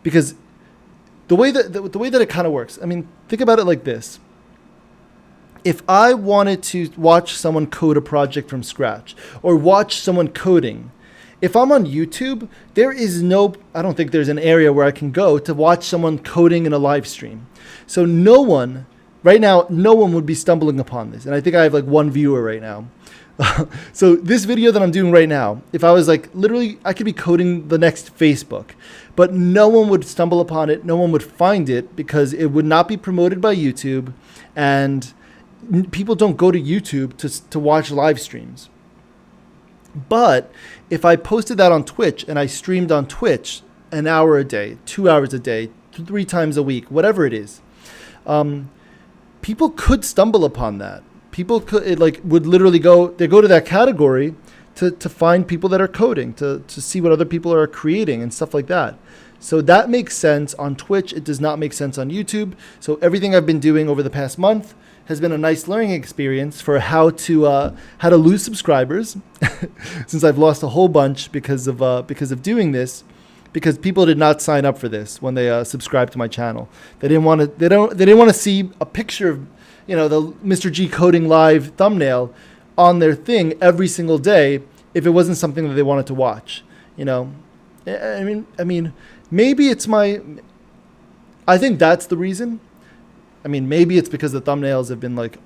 because the way that it kind of works. I mean, think about it like this. If I wanted to watch someone code a project from scratch or watch someone coding, if I'm on YouTube, I don't think there's an area where I can go to watch someone coding in a live stream. So right now, no one would be stumbling upon this. And I think I have like one viewer right now. So this video that I'm doing right now, if I was like, literally, I could be coding the next Facebook, but no one would stumble upon it. No one would find it because it would not be promoted by YouTube, and people don't go to YouTube to watch live streams. But if I posted that on Twitch and I streamed on Twitch an hour a day, 2 hours a day, 3 times a week, whatever it is, people could stumble upon that. People would literally go to that category to find people that are coding, to see what other people are creating and stuff like that. So that makes sense on Twitch. It does not make sense on YouTube. So everything I've been doing over the past month has been a nice learning experience for how to lose subscribers, since I've lost a whole bunch because of doing this. Because people did not sign up for this when they subscribed to my channel. They didn't want to see a picture of the Mr. G Coding Live thumbnail on their thing every single day if it wasn't something that they wanted to watch. I mean, maybe I think that's the reason. I mean, maybe it's because the thumbnails have been like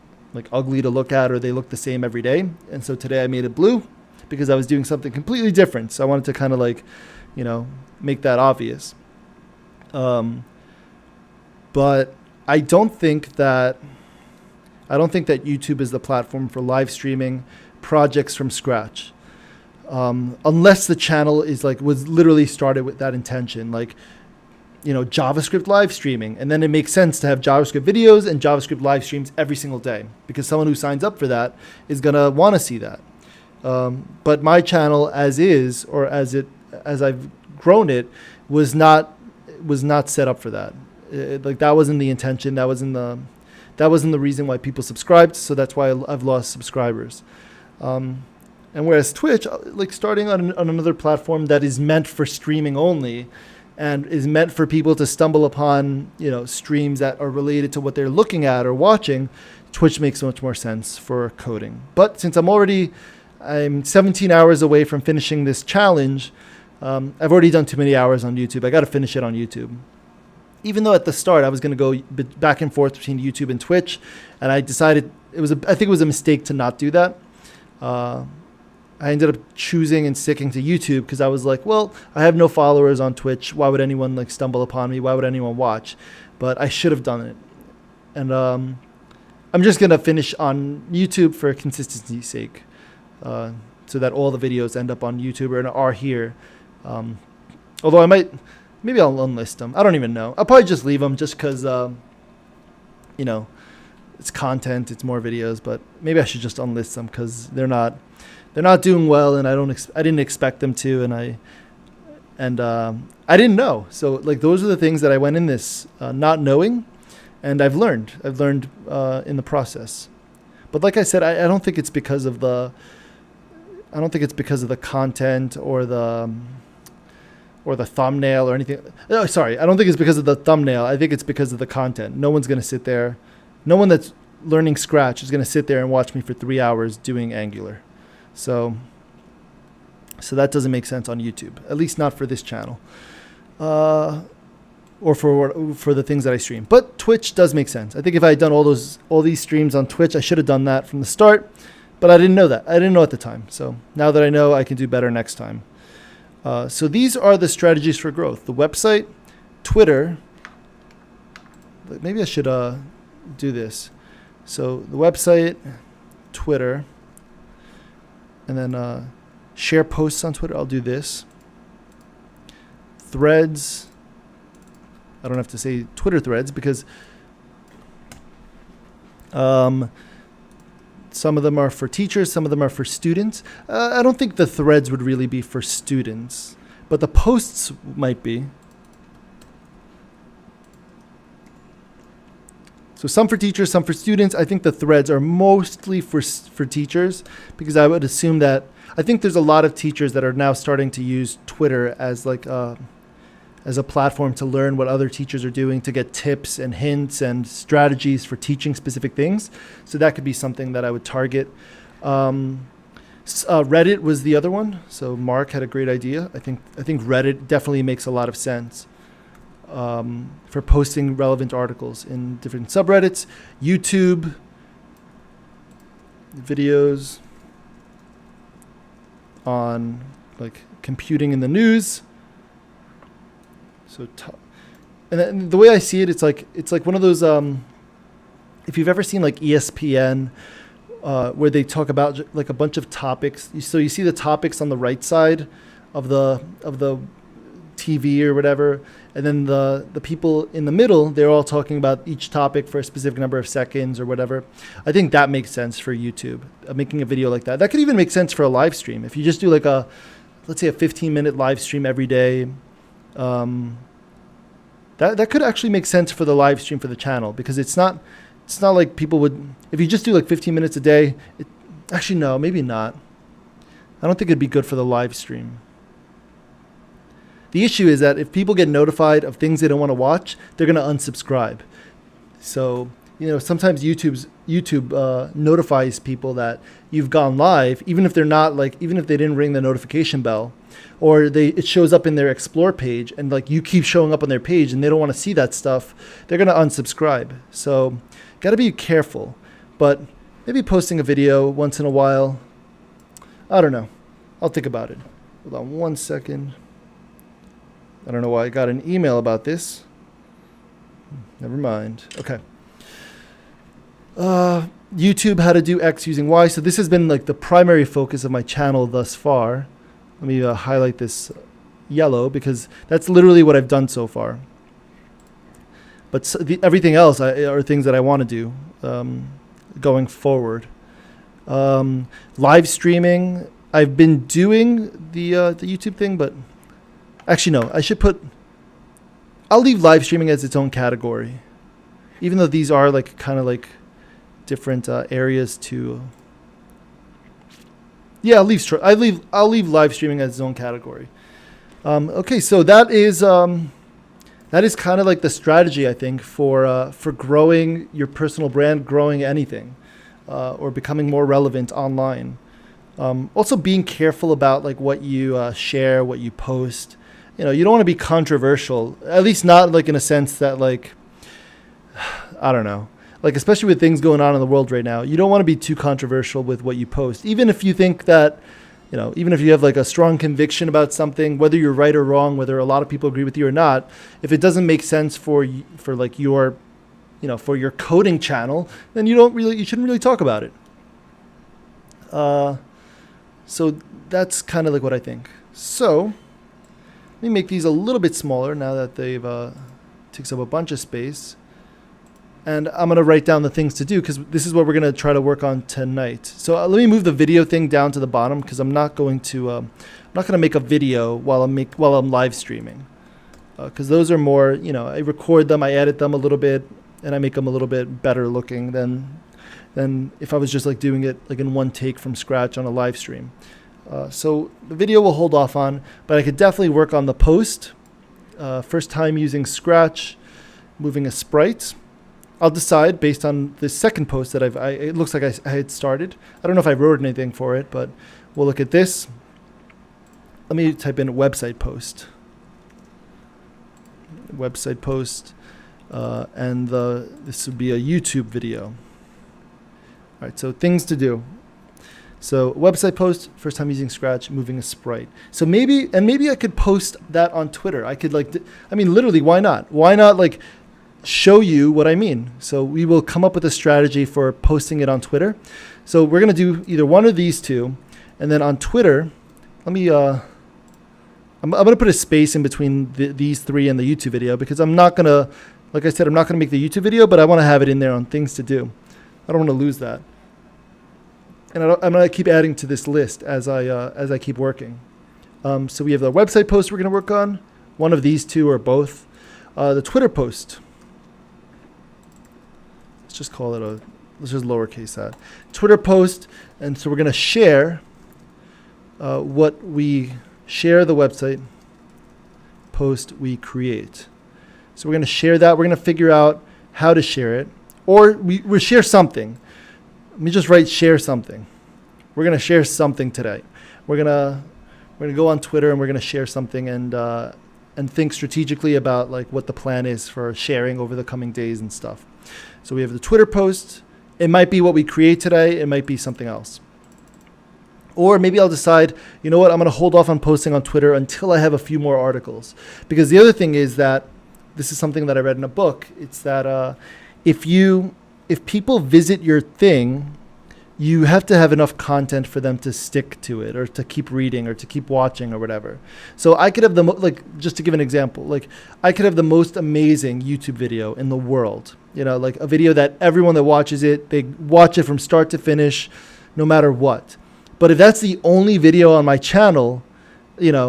ugly to look at, or they look the same every day. And so today I made it blue because I was doing something completely different. So I wanted to kind of make that obvious. But I don't think that YouTube is the platform for live streaming projects from scratch. Unless the channel was literally started with that intention, JavaScript live streaming. And then it makes sense to have JavaScript videos and JavaScript live streams every single day, because someone who signs up for that is going to want to see that. But my channel as I've grown it was not set up for that. That wasn't the intention. That wasn't the reason why people subscribed. So that's why I've lost subscribers. And whereas Twitch, starting on another platform that is meant for streaming only, and is meant for people to stumble upon, streams that are related to what they're looking at or watching, Twitch makes much more sense for coding. But since I'm 17 hours away from finishing this challenge, I've already done too many hours on YouTube. I got to finish it on YouTube. Even though at the start I was going to go back and forth between YouTube and Twitch, and I decided I think it was a mistake to not do that. I ended up choosing and sticking to YouTube because I was like, well, I have no followers on Twitch. Why would anyone stumble upon me? Why would anyone watch? But I should have done it. And I'm just gonna finish on YouTube for consistency's sake, so that all the videos end up on YouTube and are here. Although maybe I'll unlist them. I don't even know. I'll probably just leave them just because, it's content, it's more videos. But maybe I should just unlist them because they're not doing well, and I didn't expect them to, and I didn't know. So like those are the things that I went in this not knowing, and I've learned in the process. But like I said, I don't think it's because of the content or the thumbnail or anything. No, sorry, I don't think it's because of the thumbnail. I think it's because of the content. No one's gonna sit there. No one that's learning Scratch is gonna sit there and watch me for 3 hours doing Angular. So that doesn't make sense on YouTube, at least not for this channel, or for the things that I stream. But Twitch does make sense. I think if I had done all these streams on Twitch, I should have done that from the start, but I didn't know that. I didn't know at the time. So now that I know, I can do better next time. So these are the strategies for growth: the website, Twitter. Maybe I should do this. So the website, Twitter, and then share posts on Twitter. I'll do this. Threads. I don't have to say Twitter threads because some of them are for teachers, some of them are for students. I don't think the threads would really be for students, but the posts might be. So some for teachers, some for students. I think the threads are mostly for teachers because I would assume that I think there's a lot of teachers that are now starting to use Twitter as like as a platform to learn what other teachers are doing, to get tips and hints and strategies for teaching specific things. So that could be something that I would target. Reddit was the other one. So Mark had a great idea. I think Reddit definitely makes a lot of sense for posting relevant articles in different subreddits. YouTube videos on like computing in the news. So, and then the way I see it, it's like one of those. If you've ever seen like ESPN, where they talk about like a bunch of topics. So you see the topics on the right side of the TV or whatever, and then the people in the middle, they're all talking about each topic for a specific number of seconds or whatever. I think that makes sense for YouTube, making a video like that. That could even make sense for a live stream. If you just do like let's say a 15-minute live stream every day. That could actually make sense for the live stream for the channel, because it's not like people would, if you just do like 15 minutes a day, actually no, maybe not. I don't think it'd be good for the live stream. The issue is that if people get notified of things they don't want to watch, they're going to unsubscribe. So, sometimes YouTube notifies people that you've gone live, even if they didn't ring the notification bell, or it shows up in their explore page, and like you keep showing up on their page and they don't want to see that stuff, they're going to unsubscribe. So got to be careful, but maybe posting a video once in a while, I don't know. I'll think about it. Hold on 1 second. I don't know why I got an email about this. Never mind. Okay. YouTube, how to do X using Y. So this has been like the primary focus of my channel thus far. Let me highlight this yellow because that's literally what I've done so far. But everything else are things that I want to do going forward. Live streaming, I've been doing the YouTube thing, but actually no, I'll leave live streaming as its own category, even though these are like kind of like different areas to. Yeah, I'll leave live streaming as its own category. Okay, so that is kind of like the strategy, I think, for growing your personal brand, growing anything, or becoming more relevant online. Also, being careful about like what you share, what you post. You don't want to be controversial, at least not like in a sense that like, I don't know. Like, especially with things going on in the world right now, you don't want to be too controversial with what you post. Even if you think that, even if you have like a strong conviction about something, whether you're right or wrong, whether a lot of people agree with you or not, if it doesn't make sense for like your for your coding channel, then you shouldn't really talk about it. So that's kind of like what I think. So let me make these a little bit smaller now that they've takes up a bunch of space. And I'm going to write down the things to do because this is what we're going to try to work on tonight. So let me move the video thing down to the bottom because I'm not going to make a video while I'm live streaming. Because those are more, I record them, I edit them a little bit, and I make them a little bit better looking than if I was just like doing it like in one take from scratch on a live stream. So the video we'll hold off on, but I could definitely work on the post. First time using Scratch, moving a sprite. I'll decide based on the second post that it looks like I had started. I don't know if I wrote anything for it, but we'll look at this. Let me type in website post. Website post, and this would be a YouTube video. All right, so things to do. So website post, first time using Scratch, moving a sprite. So maybe I could post that on Twitter. I could literally, why not? Why not like show you what I mean? So we will come up with a strategy for posting it on Twitter. So we're gonna do either one of these two, and then on Twitter, let me. I'm going to put a space in between these three and the YouTube video because I'm not going to, like I said, I'm not going to make the YouTube video, but I want to have it in there on things to do. I don't want to lose that. And I'm going to keep adding to this list as I keep working. So we have the website post we're going to work on, one of these two or both. The Twitter post. Let's just call it let's just lowercase that. Twitter post. And so we're going to share share the website post we create. So we're going to share that. We're going to figure out how to share it. Or we share something. Let me just write share something. We're going to share something today. We're going to go on Twitter and we're going to share something and think strategically about like what the plan is for sharing over the coming days and stuff. So we have the Twitter post. It might be what we create today. It might be something else. Or maybe I'll decide, you know what, I'm going to hold off on posting on Twitter until I have a few more articles. Because the other thing is that, this is something that I read in a book, it's that if people visit your thing, you have to have enough content for them to stick to it or to keep reading or to keep watching or whatever. So I could have just to give an example, like I could have the most amazing YouTube video in the world. Like a video that everyone that watches it, they watch it from start to finish, no matter what. But if that's the only video on my channel, maybe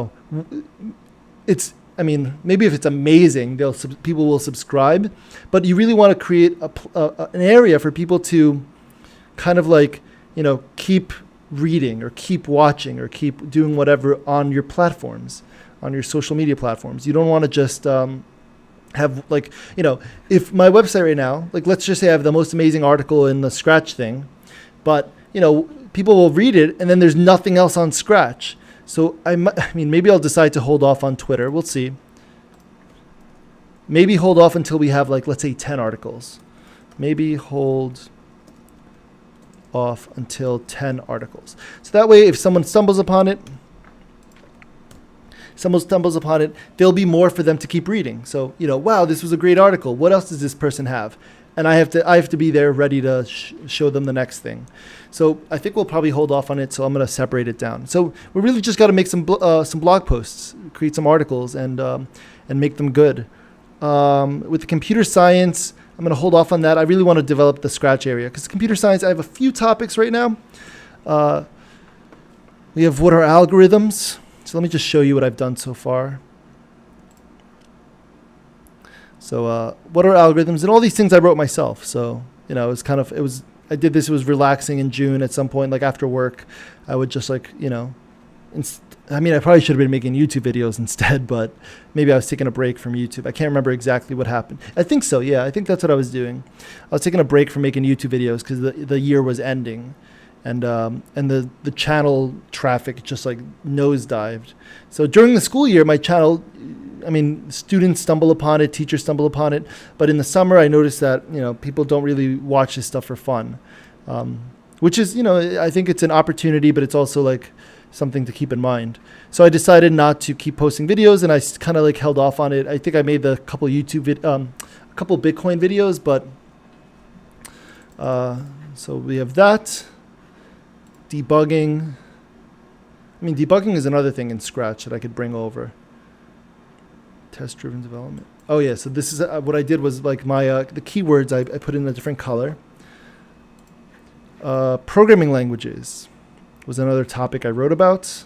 if it's amazing, people will subscribe. But you really want to create an area for people to kind of like, keep reading or keep watching or keep doing whatever on your platforms, on your social media platforms. You don't want to just have if my website right now, like let's just say I have the most amazing article in the Scratch thing, but people will read it and then there's nothing else on Scratch. So maybe I'll decide to hold off on Twitter. We'll see. Maybe hold off until we have let's say 10 articles. Maybe hold off until 10 articles. So that way, if someone stumbles upon it, there'll be more for them to keep reading. So, wow, this was a great article. What else does this person have? And I have to be there ready to show them the next thing. So I think we'll probably hold off on it. So I'm going to separate it down. So we really just got to make some blog posts, create some articles, and make them good. With the computer science, I'm going to hold off on that. I really want to develop the Scratch area because computer science, I have a few topics right now. We have what are algorithms. So let me just show you what I've done so far. So what are algorithms? And all these things I wrote myself. So, I did this, it was relaxing in June at some point, like after work. I would just I probably should have been making YouTube videos instead, but maybe I was taking a break from YouTube. I can't remember exactly what happened. I think so, yeah. I think that's what I was doing. I was taking a break from making YouTube videos because the year was ending. And the channel traffic just nosedived. So during the school year, my channel, students stumble upon it, teachers stumble upon it. But in the summer, I noticed that, people don't really watch this stuff for fun, which is, I think it's an opportunity, but it's also something to keep in mind. So I decided not to keep posting videos, and I kind of held off on it. I think I made a couple Bitcoin videos, but So we have that. Debugging. I mean, debugging is another thing in Scratch that I could bring over. Test-driven development. Oh yeah, so this is what I did was like my the keywords I put in a different color. Programming languages was another topic I wrote about.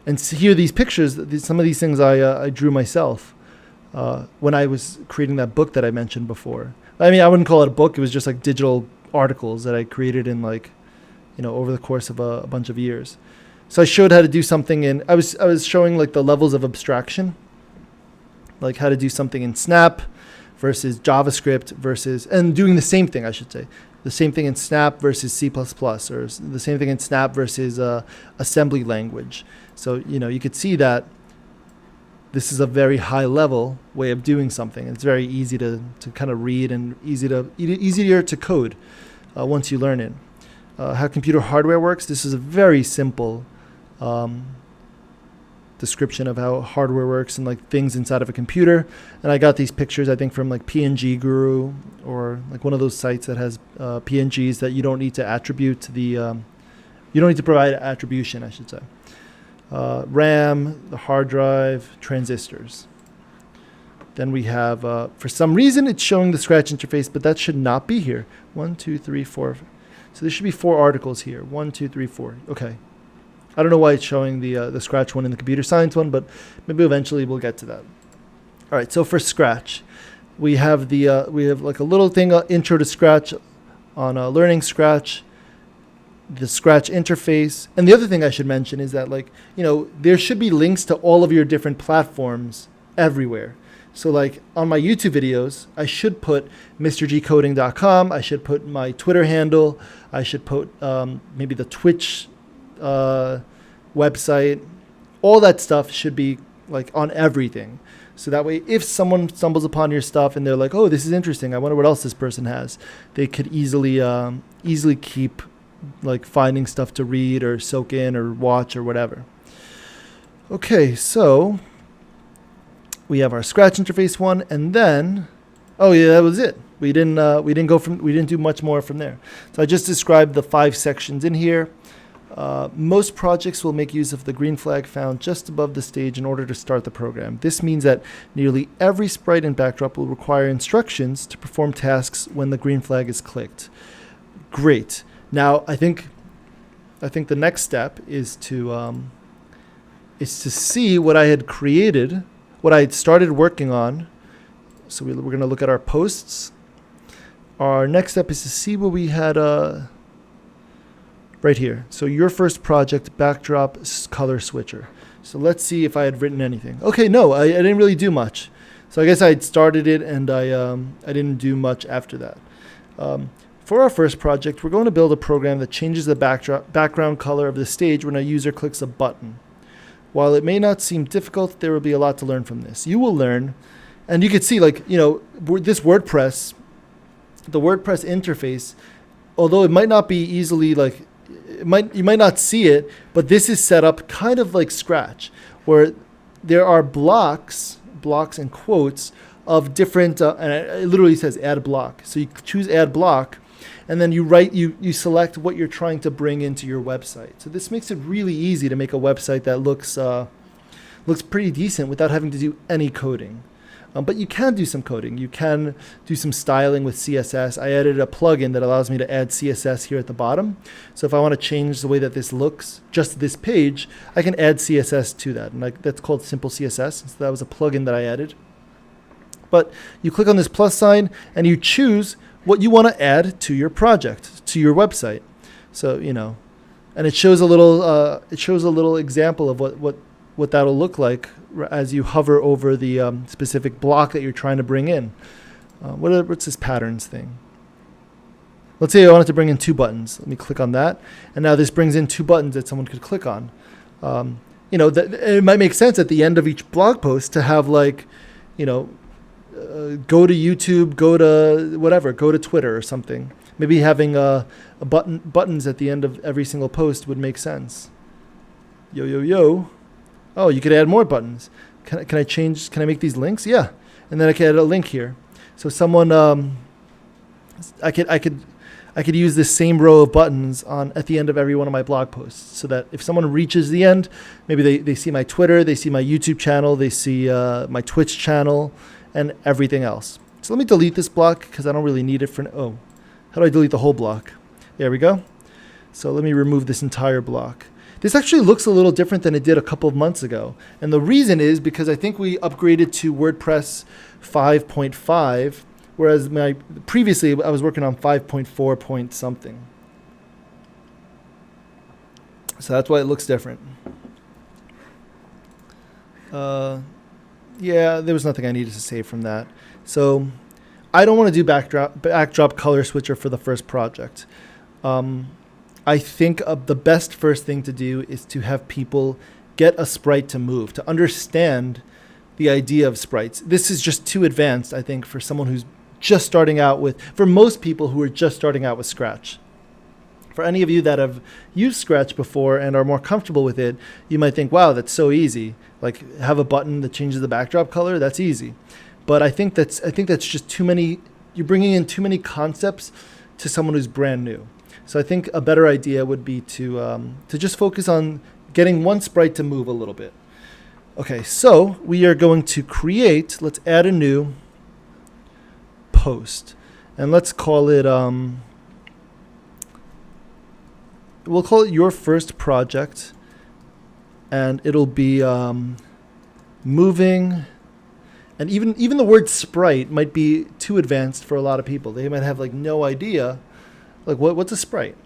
And here, these pictures, some of these things I drew myself when I was creating that book that I mentioned before. I mean, I wouldn't call it a book. It was just like digital articles that I created in like, over the course of a bunch of years. So I showed how to do something in, I was showing like the levels of abstraction, like how to do something in Snap versus JavaScript versus, and doing the same thing, I should say. The same thing in Snap versus C++, or the same thing in Snap versus assembly language. So, you could see that this is a very high level way of doing something. It's very easy to kind of read and easier to code once you learn it. How computer hardware works. This is a very simple description of how hardware works and like things inside of a computer. And I got these pictures, I think, from like PNG Guru, or like one of those sites that has PNGs that you don't need to attribute to the, you don't need to provide attribution, I should say. RAM, the hard drive, transistors. Then we have, for some reason, it's showing the Scratch interface, but that should not be here. 1, 2, 3, 4. So there should be 4 articles here. 1, 2, 3, 4. Okay. I don't know why it's showing the Scratch one and the computer science one, but maybe eventually we'll get to that. All right. So for Scratch, we have like a little thing, intro to Scratch, on learning Scratch, the Scratch interface. And the other thing I should mention is that, like, there should be links to all of your different platforms everywhere. So like on my YouTube videos, I should put mrgcoding.com. I should put my Twitter handle. I should put maybe the Twitch website. All that stuff should be like on everything. So that way, if someone stumbles upon your stuff and they're like, oh, this is interesting, I wonder what else this person has, they could easily keep like finding stuff to read or soak in or watch or whatever. Okay, so we have our Scratch interface one, and then, oh yeah, that was it. We didn't do much more from there. So I just described the 5 sections in here. Most projects will make use of the green flag found just above the stage in order to start the program. This means that nearly every sprite and backdrop will require instructions to perform tasks when the green flag is clicked. Great. Now I think the next step is to see what I had created, what I had started working on. So we're going to look at our posts. Our next step is to see what we had right here. So your first project, backdrop color switcher. So let's see if I had written anything. Okay, no, I didn't really do much. So I guess I had started it and I didn't do much after that. For our first project, we're going to build a program that changes the background color of the stage when a user clicks a button. While it may not seem difficult, there will be a lot to learn from this. You will learn, and you could see, like, this WordPress, the WordPress interface, although it might not be easily, like, you might not see it, but this is set up kind of like Scratch, where there are blocks and quotes of different, and it literally says add block. So you choose add block, and then you select what you're trying to bring into your website. So this makes it really easy to make a website that looks pretty decent without having to do any coding. But you can do some coding. You can do some styling with CSS. I added a plugin that allows me to add CSS here at the bottom. So if I want to change the way that this looks, just this page, I can add CSS to that. And that's called Simple CSS. So that was a plugin that I added. But you click on this plus sign and you choose what you want to add to your project, to your website. So, and it shows a little example of what that'll look like as you hover over the specific block that you're trying to bring in. What's this patterns thing? Let's say I wanted to bring in 2 buttons. Let me click on that. And now this brings in 2 buttons that someone could click on. It might make sense at the end of each blog post to have, like, go to YouTube, go to Twitter or something. Maybe having buttons at the end of every single post would make sense. Yo. Oh, you could add more buttons. Can I make these links? Yeah. And then I can add a link here. So someone I could use this same row of buttons at the end of every one of my blog posts, so that if someone reaches the end, maybe they see my Twitter, they see my YouTube channel, they see my Twitch channel, and everything else. So let me delete this block because I don't really need it for. Oh, how do I delete the whole block? There we go. So let me remove this entire block. This actually looks a little different than it did a couple of months ago. And the reason is because I think we upgraded to WordPress 5.5, whereas previously I was working on 5.4 point something. So that's why it looks different. Yeah, there was nothing I needed to save from that. So I don't want to do backdrop color switcher for the first project. I think the best first thing to do is to have people get a sprite to move, to understand the idea of sprites. This is just too advanced, I think, for someone who's just starting out for most people who are just starting out with Scratch. For any of you that have used Scratch before and are more comfortable with it, you might think, wow, that's so easy. Like, have a button that changes the backdrop color, that's easy. But I think that's just too many, you're bringing in too many concepts to someone who's brand new. So I think a better idea would be to just focus on getting one sprite to move a little bit. Okay, so we are going to let's add a new post. And let's call it, we'll call it your first project. And it'll be moving. And even the word sprite might be too advanced for a lot of people. They might have like no idea. Like what's a sprite?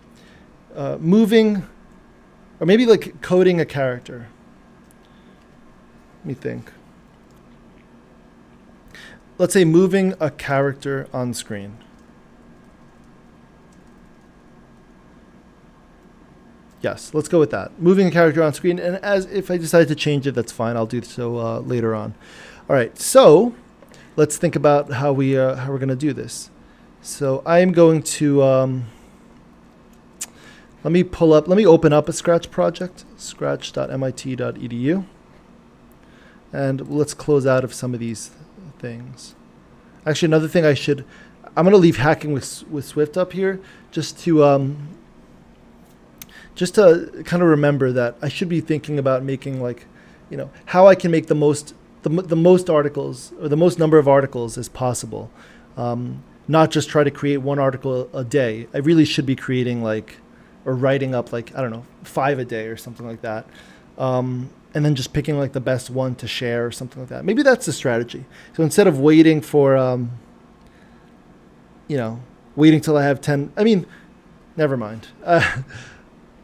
Moving, or maybe like coding a character. Let me think. Let's say moving a character on screen. Yes, let's go with that. Moving a character on screen, and if I decide to change it, that's fine. I'll do so later on. All right, so let's think about how we're going to do this. So I'm going to let me open up a Scratch project, scratch.mit.edu, and let's close out of some of these things. Actually, another thing I'm going to leave hacking with Swift up here just to kind of remember that I should be thinking about making how I can make the most articles, or the most number of articles as possible. Not just try to create one article a day. I really should be creating or writing up 5 a day or something like that. And then just picking the best one to share or something like that. Maybe that's the strategy. So instead of waiting for, waiting till I have 10, never mind.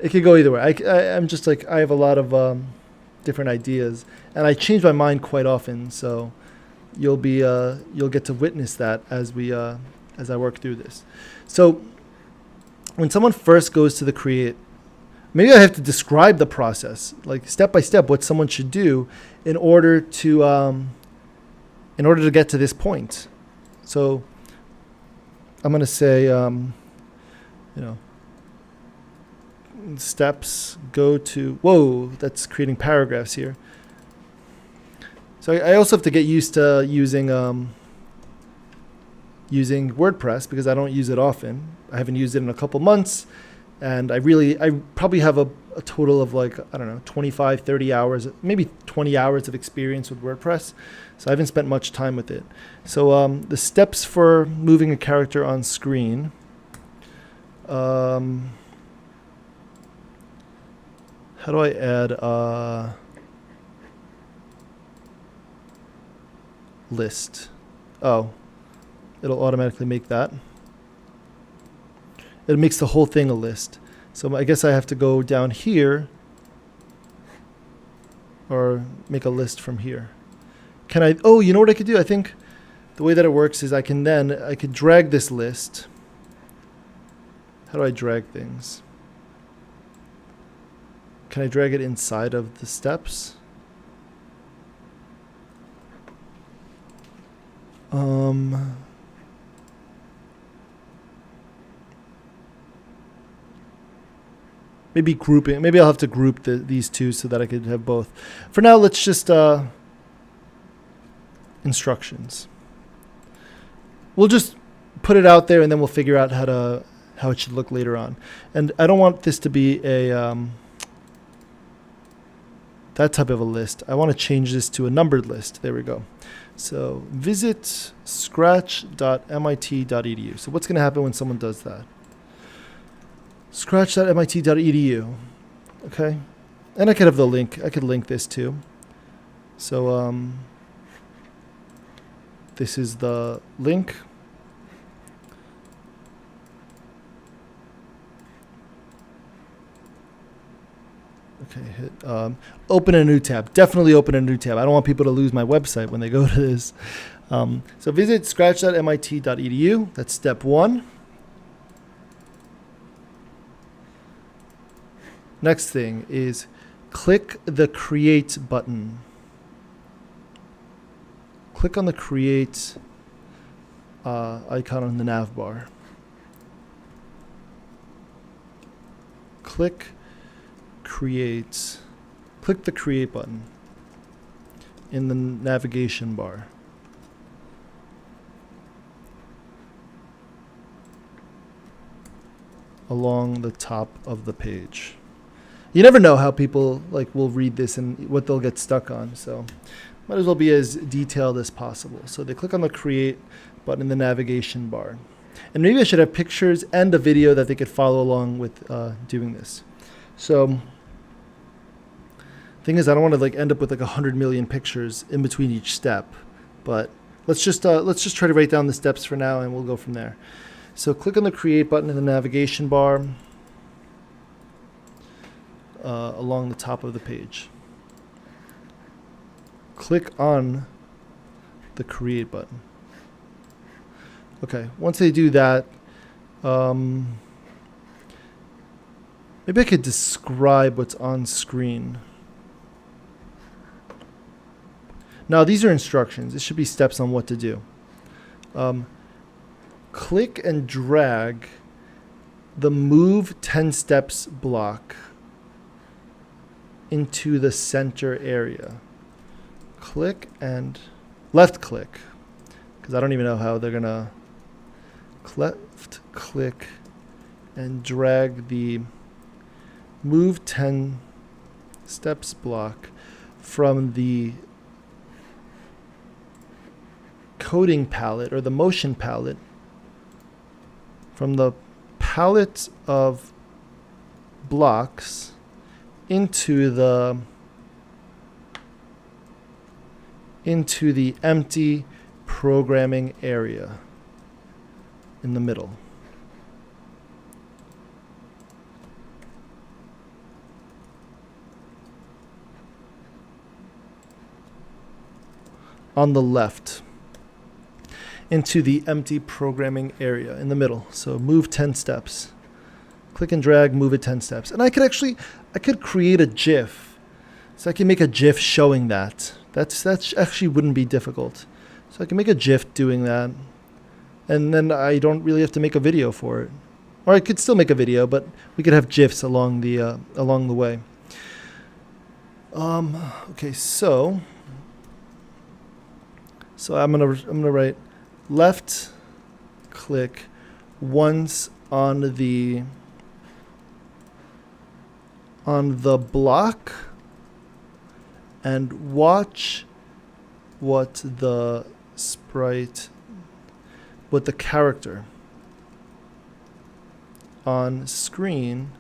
It could go either way. I'm just I have a lot of different ideas, and I change my mind quite often. So you'll get to witness that as I work through this. So when someone first goes to the create, maybe I have to describe the process, step by step, what someone should do in order to get to this point. So I'm going to say, steps go to, whoa, that's creating paragraphs here. So I also have to get used to using WordPress because I don't use it often. I haven't used it in a couple months, and I probably have a total of 25, 30 hours, maybe 20 hours of experience with WordPress. So I haven't spent much time with it. So the steps for moving a character on screen. How do I add a list? Oh, it'll automatically make that. It makes the whole thing a list. So I guess I have to go down here or make a list from here. Can I, oh, you know what I could do? I think the way that it works is I could drag this list. How do I drag things? Can I drag it inside of the steps? Maybe grouping. Maybe I'll have to group these two so that I could have both. For now, let's just instructions. We'll just put it out there, and then we'll figure out how it should look later on. And I don't want this to be a that type of a list. I want to change this to a numbered list. There we go. So visit scratch.mit.edu. So what's going to happen when someone does that? Scratch.mit.edu. Okay. And I could have the link. I could link this too. So this is the link. Okay, hit open a new tab. Definitely open a new tab. I don't want people to lose my website when they go to this. So visit scratch.mit.edu. That's step 1. Next thing is click the Create button. Click on the Create icon on the nav bar. Click the Create button in the navigation bar. Along the top of the page. You never know how people will read this and what they'll get stuck on, so might as well be as detailed as possible. So they click on the Create button in the navigation bar. And maybe I should have pictures and a video that they could follow along with doing this. So thing is, I don't want to end up with 100 million pictures in between each step, but let's just try to write down the steps for now, and we'll go from there. So click on the Create button in the navigation bar along the top of the page. Click on the Create button. Okay, once they do that, maybe I could describe what's on screen. Now, these are instructions. It should be steps on what to do. Click and drag the Move 10 Steps block into the center area. Click and left click, because I don't even know how they're going to left click and drag the Move 10 Steps block from the coding palette or the motion palette, from the palette of blocks into the empty programming area in the middle. On the left, into the empty programming area in the middle. So move 10 steps. Click and drag, move it 10 steps. And I could create a GIF. So I can make a GIF showing that. That actually wouldn't be difficult. So I can make a GIF doing that. And then I don't really have to make a video for it. Or I could still make a video, but we could have GIFs along the way. Okay, so I'm gonna write left click once on the block and watch what the character on screen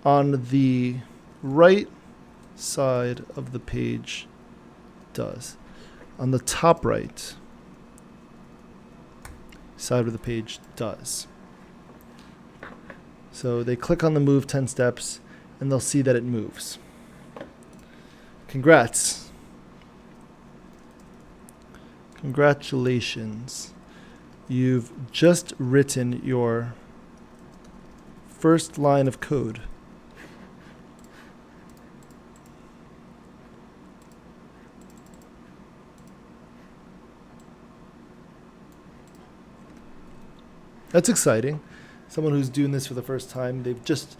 on the right side of the page does. On the top right side of the page does. So they click on the move 10 steps and they'll see that it moves. Congrats. Congratulations. You've just written your first line of code. That's exciting. Someone who's doing this for the first time, they've just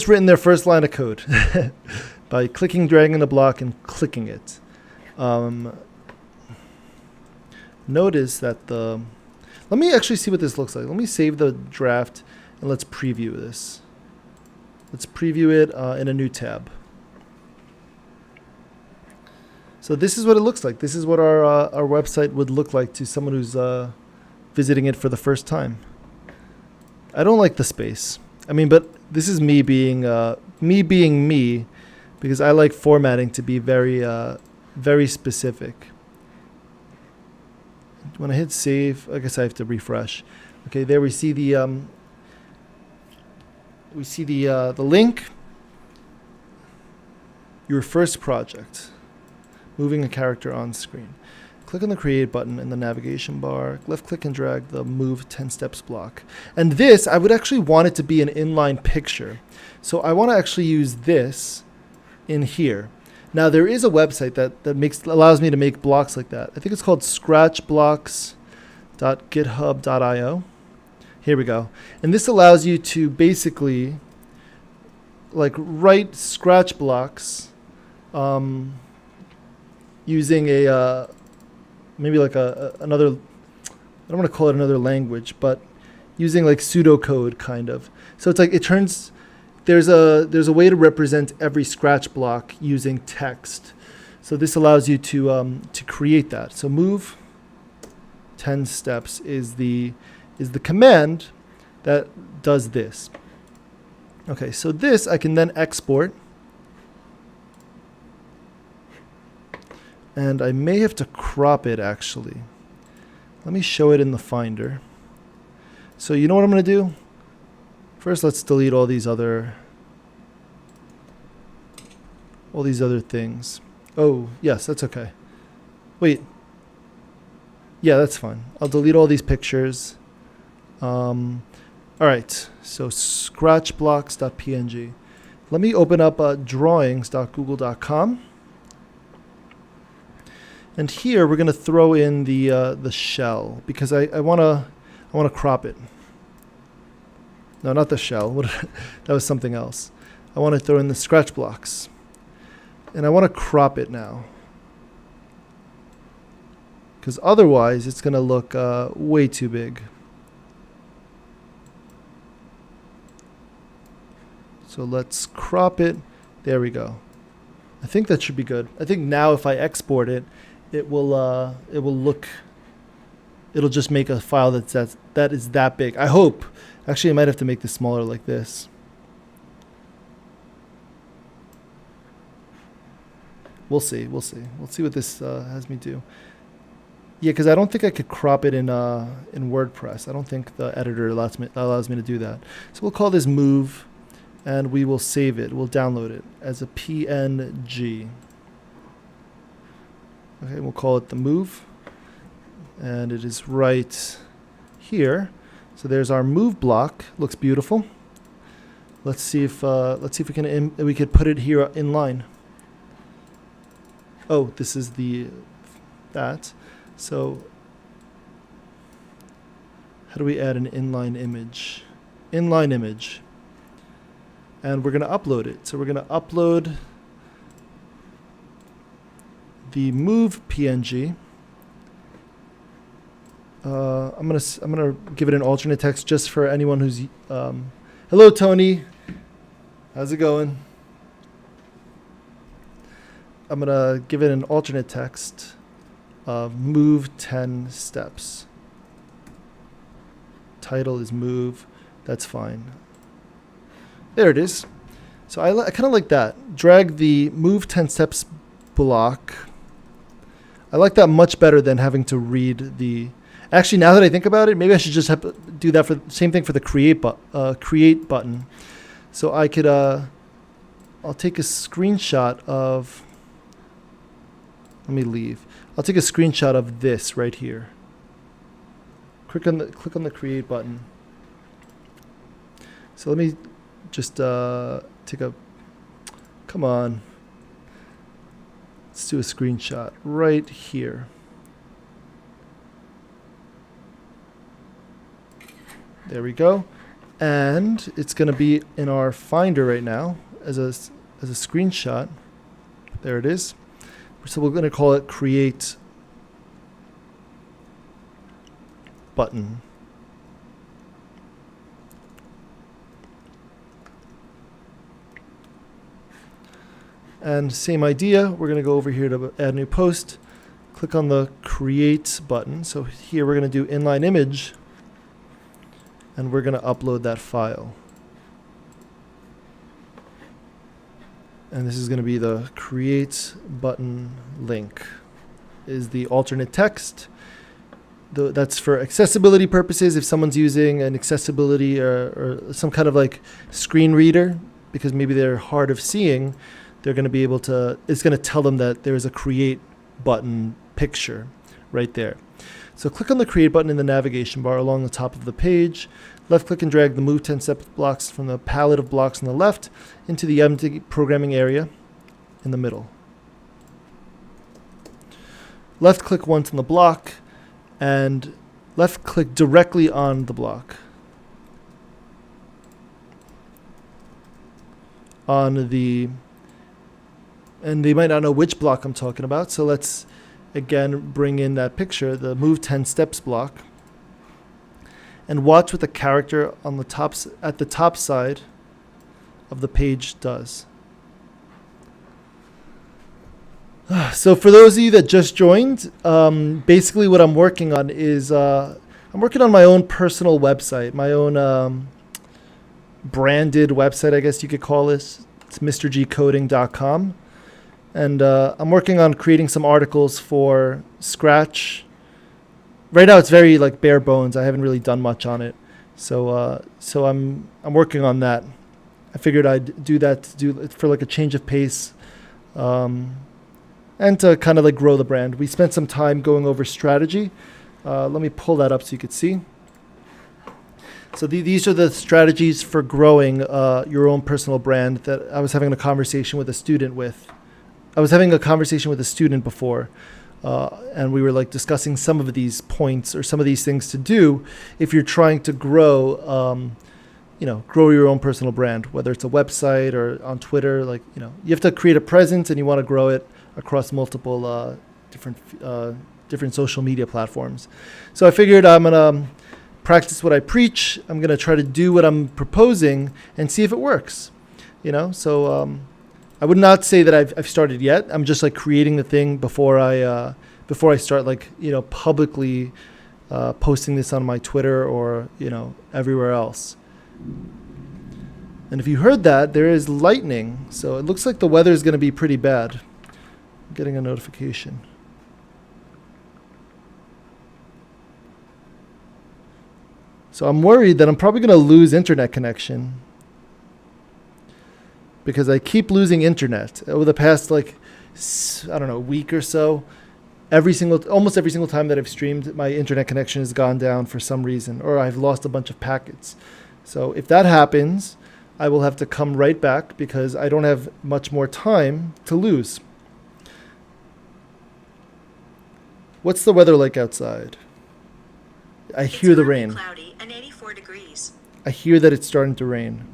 written their first line of code by clicking, dragging the block, and clicking it. Notice that the Let me actually see what this looks like. Let me save the draft and let's preview this. Let's preview it in a new tab. So this is what it looks like. This is what our website would look like to someone who's visiting it for the first time. I don't like the space. I mean, but this is me being me, because I like formatting to be very specific. When I hit save, I guess I have to refresh. Okay, there we see the link. Your first project. Moving a character on screen. Click on the create button in the navigation bar. Left click and drag the move 10 steps block. And this, I would actually want it to be an inline picture. So I want to actually use this in here. Now there is a website that allows me to make blocks like that. I think it's called scratchblocks.github.io. Here we go. And this allows you to basically like write scratch blocks using a maybe like another, I don't want to call it another language, but using like pseudocode kind of. So it's like there's a way to represent every scratch block using text. So this allows you to create that. So move 10 steps is the command that does this. Okay, so this I can then export. And I may have to crop it actually. Let me show it in the Finder. So you know what I'm going to do? First, let's delete all these other things. Oh, yes, that's okay. Wait. Yeah, that's fine. I'll delete all these pictures. All right, so scratchblocks.png. Let me open up drawings.google.com. And here we're going to throw in the shell because I want to crop it. No, not the shell. That was something else. I want to throw in the scratch blocks. And I want to crop it now. Because otherwise it's going to look way too big. So let's crop it. There we go. I think that should be good. I think now if I export it, it will it'll just make a file that is that big. I hope. Actually, I might have to make this smaller like this. We'll see. We'll see what this has me do. Yeah, because I don't think I could crop it in WordPress. I don't think the editor allows me to do that. So we'll call this move, and we will save it. We'll download it as a PNG. Okay, we'll call it the move, and it is right here. So there's our move block. Looks beautiful. Let's see if we could put it here in line. Oh, this is that. So how do we add an inline image? Inline image. And we're going to upload it. So we're going to upload the move PNG. I'm gonna give it an alternate text just for anyone who's hello Tony, how's it going? I'm gonna give it an alternate text of move 10 steps. Title is move. That's fine. There it is. So I kind of like that. Drag the move 10 steps block. I like that much better than having to read the. Actually, now that I think about it, maybe I should just have to do that for same thing for the create button. So I could I'll take a screenshot of. Let me leave. I'll take a screenshot of this right here. Click on the create button. So let me just take a. Come on. Let's do a screenshot right here. There we go. And it's going to be in our Finder right now as a screenshot. There it is. So we're going to call it create button. And same idea, we're going to go over here to add new post, click on the create button. So here we're going to do inline image, and we're going to upload that file. And this is going to be the create button link, is the alternate text. That's for accessibility purposes. If someone's using an accessibility or some kind of like screen reader, because maybe they're hard of seeing, they're going to be able to, it's going to tell them that there's a create button picture right there. So click on the create button in the navigation bar along the top of the page. Left click and drag the move 10 step blocks from the palette of blocks on the left into the empty programming area in the middle. Left click once on the block and left click directly on the block. And they might not know which block I'm talking about, so let's again bring in that picture, the move 10 steps block, and watch what the character on the at the top side of the page does. So for those of you that just joined, basically what I'm working on is I'm working on my own personal website, my own branded website, I guess you could call this. It's mrgcoding.com. And I'm working on creating some articles for Scratch. Right now it's very like bare bones. I haven't really done much on it. So I'm working on that. I figured I'd do that for like a change of pace. And to kind of like grow the brand. We spent some time going over strategy. Let me pull that up so you could see. So these are the strategies for growing your own personal brand that I was having a conversation with a student with. I was having a conversation with a student before, and we were like discussing some of these points or some of these things to do if you're trying to grow, grow your own personal brand, whether it's a website or on Twitter. Like, you have to create a presence and you want to grow it across multiple different social media platforms. So I figured I'm gonna practice what I preach. I'm gonna try to do what I'm proposing and see if it works. So I would not say that I've started yet. I'm just like creating the thing before I start like publicly posting this on my Twitter or everywhere else. And if you heard that, there is lightning, so it looks like the weather is going to be pretty bad. I'm getting a notification. So I'm worried that I'm probably going to lose internet connection because I keep losing internet over the past week or so. Almost every single time that I've streamed, my internet connection has gone down for some reason, or I've lost a bunch of packets. So if that happens, I will have to come right back because I don't have much more time to lose. What's the weather like outside? I hear the rain. Cloudy and 84 degrees. I hear that it's starting to rain.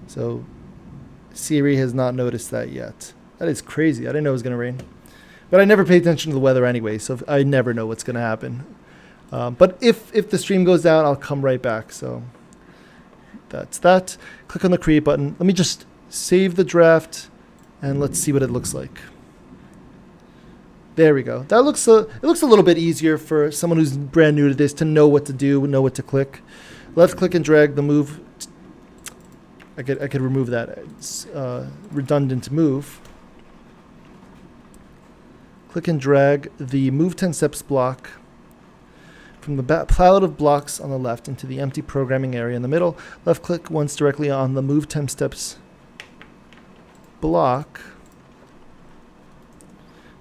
So Siri has not noticed that yet. That is crazy. I didn't know it was going to rain. But I never pay attention to the weather anyway, so I never know what's going to happen. But if the stream goes down, I'll come right back. So that's that. Click on the create button. Let me just save the draft and let's see what it looks like. There we go. That looks it looks a little bit easier for someone who's brand new to this to know what to do, know what to click. Left click and drag the move. I could remove that. It's redundant move. Click and drag the move 10 steps block from the palette of blocks on the left into the empty programming area in the middle. Left click once directly on the move 10 steps block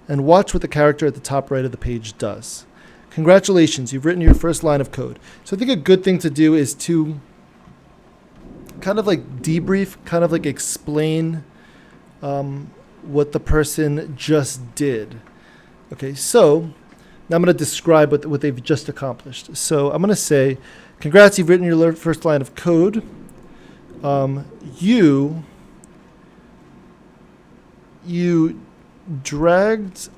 and watch what the character at the top right of the page does. Congratulations, you've written your first line of code. So I think a good thing to do is to kind of like debrief, kind of like explain what the person just did. Okay, so now I'm going to describe what they've just accomplished. So I'm going to say, congrats, you've written your first line of code. You dragged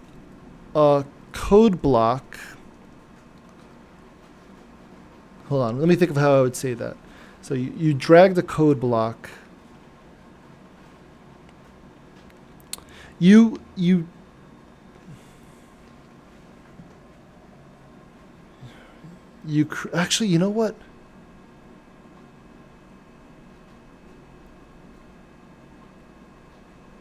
a code block hold on. Let me think of how I would say that. So you drag the code block. You actually, you know what?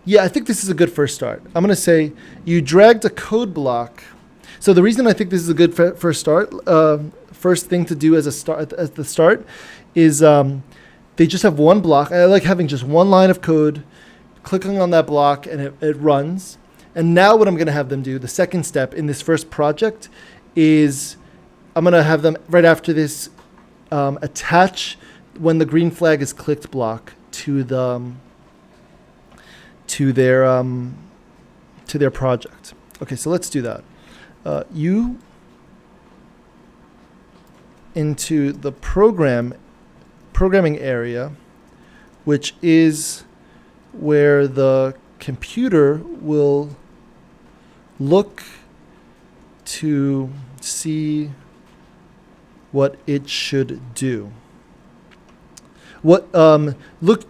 Yeah, I think this is a good first start. I'm going to say you dragged a code block. So the reason I think this is a good first start, first thing to do as a start at the start, is they just have one block. I like having just one line of code, clicking on that block, and it runs. And now what I'm going to have them do, the second step in this first project, is I'm going to have them right after this attach when the green flag is clicked block to their project. Okay, so let's do that. You into the programming area, which is where the computer will look to see what it should do. Look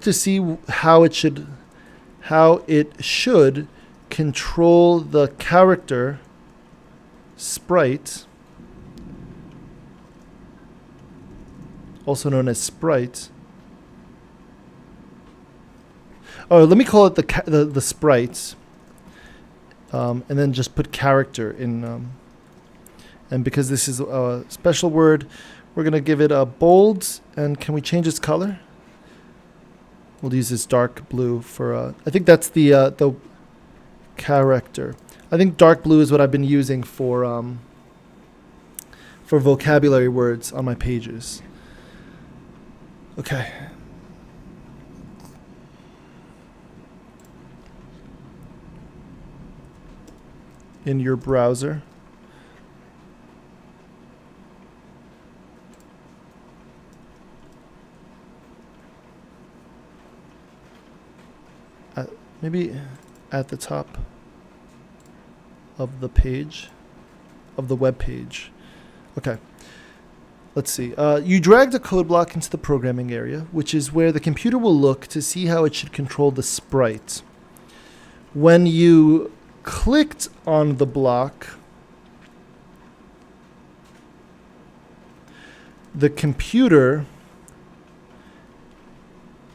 to see how it should control the character sprite, also known as sprite. Oh, let me call it the sprites, and then just put character in. And because this is a special word, we're going to give it a bold. And can we change its color? We'll use this dark blue for. I think that's the character. I think dark blue is what I've been using for vocabulary words on my pages. Okay. In your browser. Maybe at the top of the page, of the web page. Okay. Let's see. You drag the code block into the programming area, which is where the computer will look to see how it should control the sprite. When you clicked on the block, the computer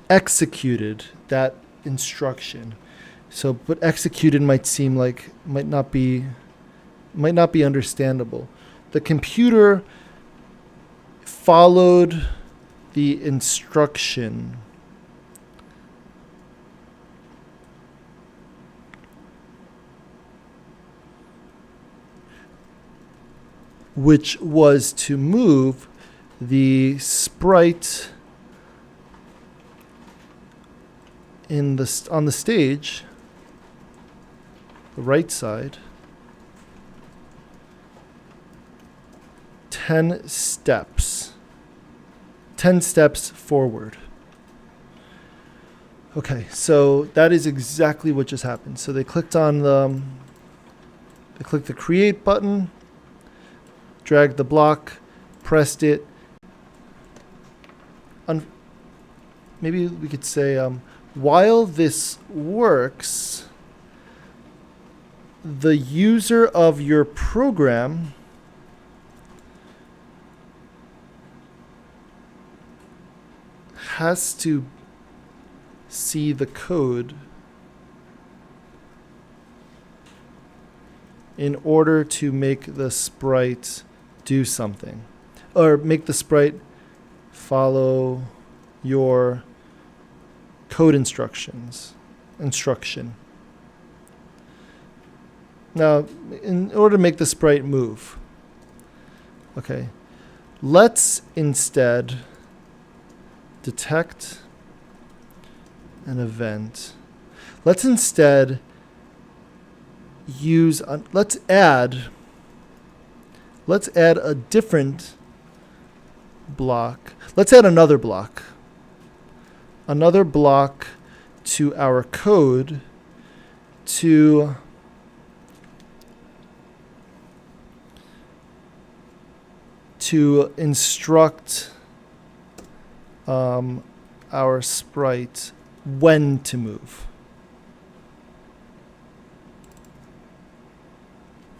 executed that instruction. So, but executed might not be understandable. The computer followed the instruction. Which was to move the sprite on the stage, the right side, 10 steps forward. Okay, so that is exactly what just happened. So they clicked the create button, dragged the block, pressed it. Maybe we could say, while this works, the user of your program has to see the code in order to make the sprite do something, or make the sprite follow your code instruction. Now, in order to make the sprite move, okay, let's instead detect an event. Let's instead let's add a different block. Let's add another block to our code to to instruct our sprite when to move.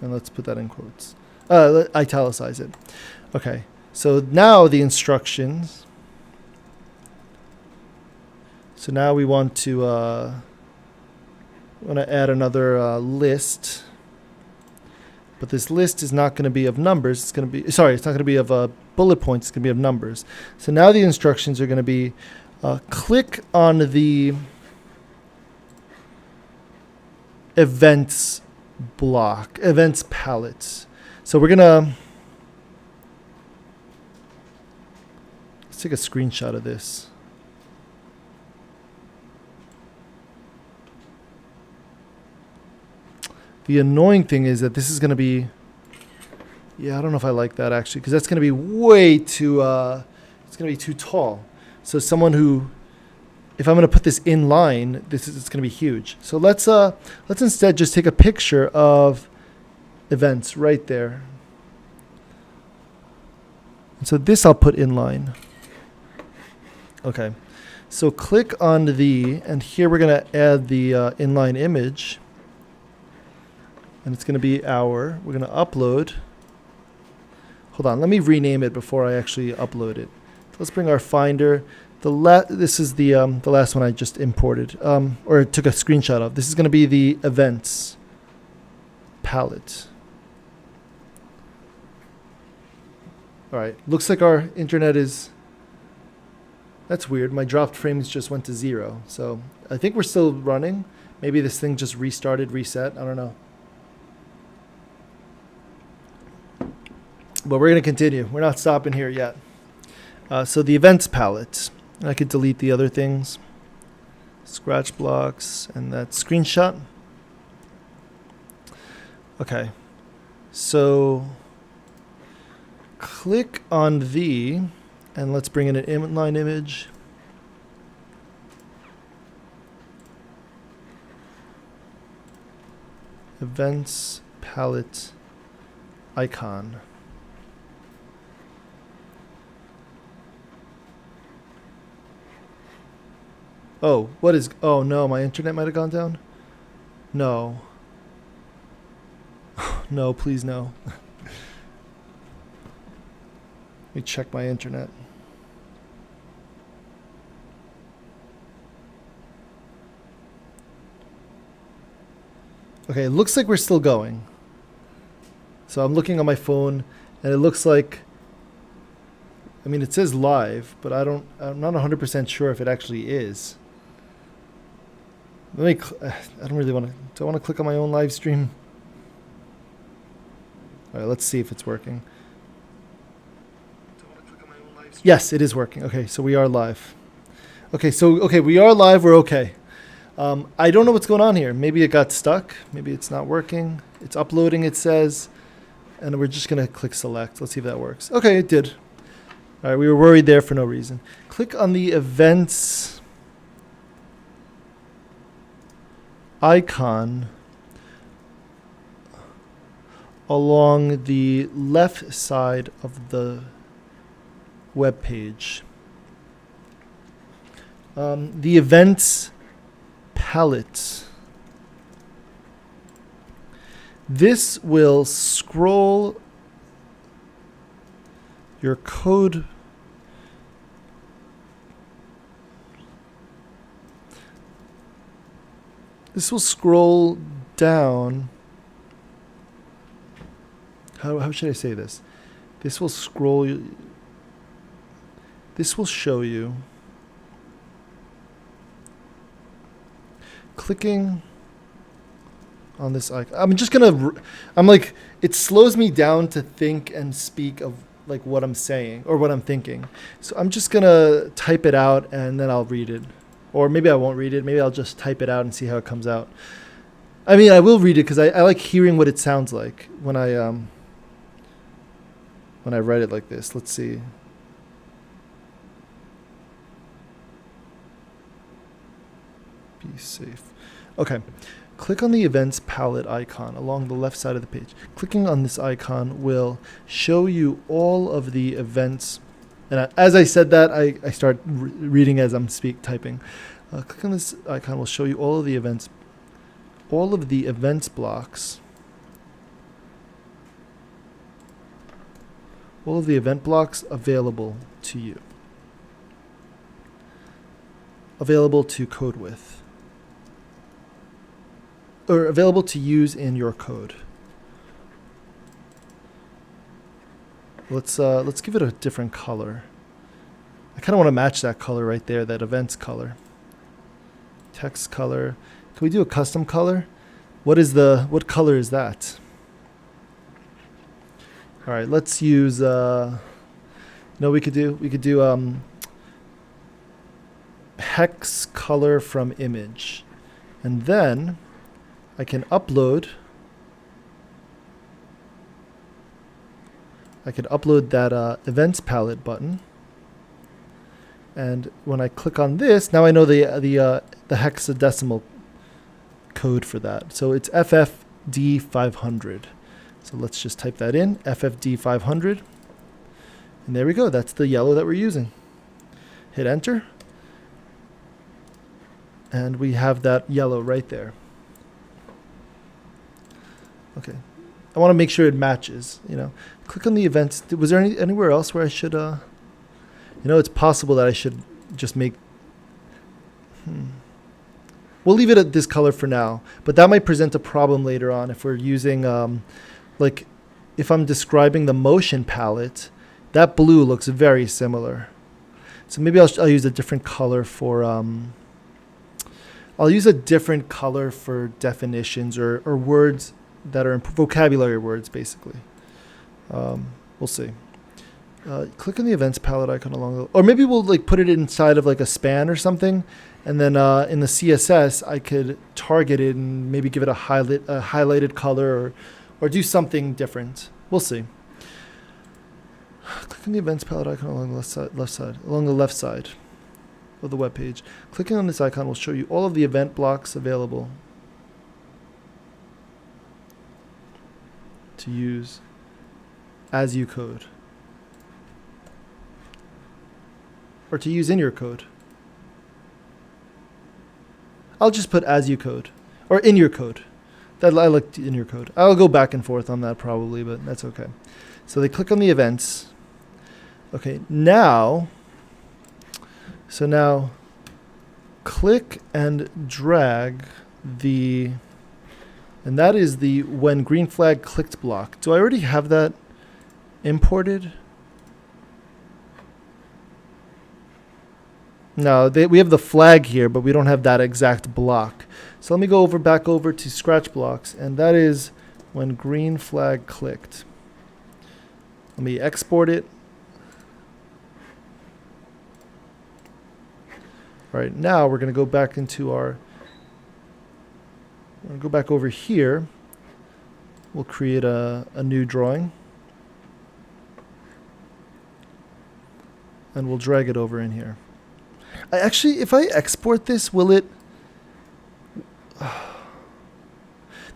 And let's put that in quotes. Italicize it. Okay, so now the instructions. So now we want to add another list. But this list is not going to be of numbers. It's going to be, sorry, it's not going to be of bullet points. It's going to be of numbers. So now the instructions are going to be click on the events block, events palette. So we're going to, let's take a screenshot of this. The annoying thing is that this is going to be, yeah, I don't know if I like that actually, because that's going to be way too, it's going to be too tall. So someone who, if I'm going to put this in line, it's going to be huge. So let's instead just take a picture of events right there. And so this I'll put in line. Okay. So click on the, and here we're going to add the inline image. And it's going to be we're going to upload. Hold on, let me rename it before I actually upload it. Let's bring our Finder. This is the last one I just imported, or took a screenshot of. This is going to be the events palette. All right, looks like our internet is, that's weird. My dropped frames just went to 0. So I think we're still running. Maybe this thing just restarted, reset. I don't know. But we're going to continue. We're not stopping here yet. So the events palette. I could delete the other things. Scratch blocks and that screenshot. Okay. So click on the, and let's bring in an inline image. Events palette icon. Oh, what is, oh no, my internet might have gone down? No. No, please no. Let me check my internet. Okay, it looks like we're still going. So I'm looking on my phone and it looks like, I mean, it says live, but I'm not 100% sure if it actually is. I don't really want to, do I want to click on my own live stream? All right, let's see if it's working. Yes, it is working. Okay, so we are live. Okay, we are live, we're okay. I don't know what's going on here. Maybe it got stuck. Maybe it's not working. It's uploading, it says. And we're just going to click select. Let's see if that works. Okay, it did. All right, we were worried there for no reason. Click on the events icon along the left side of the web page. The events palette. This will scroll your code. This will scroll down. How should I say this? This will scroll. This will show you. Clicking on this icon. I'm like, it slows me down to think and speak of like what I'm saying or what I'm thinking. So I'm just going to type it out and then I'll read it. Or maybe I won't read it. Maybe I'll just type it out and see how it comes out. I mean, I will read it because I like hearing what it sounds like when I write it like this. Let's see. Be safe. Okay. Click on the events palette icon along the left side of the page. Clicking on this icon will show you all of the events. And as I said that, I start reading as I'm typing. Click on this icon will show you all of the events blocks. All of the event blocks available to you. Available to code with. Or available to use in your code. Let's give it a different color. I kind of want to match that color right there, that events color. Text color. Can we do a custom color? What color is that? All right, let's use. No, we could do hex color from image, and then I can upload. I can upload that events palette button, and when I click on this, now I know the hexadecimal code for that. So it's FFD500. So let's just type that in, FFD500, and there we go. That's the yellow that we're using. Hit enter, and we have that yellow right there. Okay, I want to make sure it matches. Click on the events. Was there anywhere else where I should? It's possible that I should just make. We'll leave it at this color for now, but that might present a problem later on if we're using, like, if I'm describing the motion palette, that blue looks very similar. So maybe I'll use a different color for. I'll use a different color for definitions or words that are vocabulary words, basically. We'll see. Click on the events palette icon or maybe we'll put it inside of a span or something, and then in the CSS I could target it and maybe give it a highlighted color or do something different. We'll see. Click on the events palette icon along the left side of the web page. Clicking on this icon will show you all of the event blocks available to use as you code, or to use in your code. I'll just put as you code, or in your code. That I like in your code. I'll go back and forth on that probably, but that's okay. So they click on the events. Okay, now click and drag and that is the when green flag clicked block. Do I already have that imported? No, we have the flag here, but we don't have that exact block. So let me go back over to scratch blocks, and that is when green flag clicked. Let me export it. All right, now we're going to go back into our. We're going to go back over here. We'll create a new drawing. And we'll drag it over in here. If I export this, will it?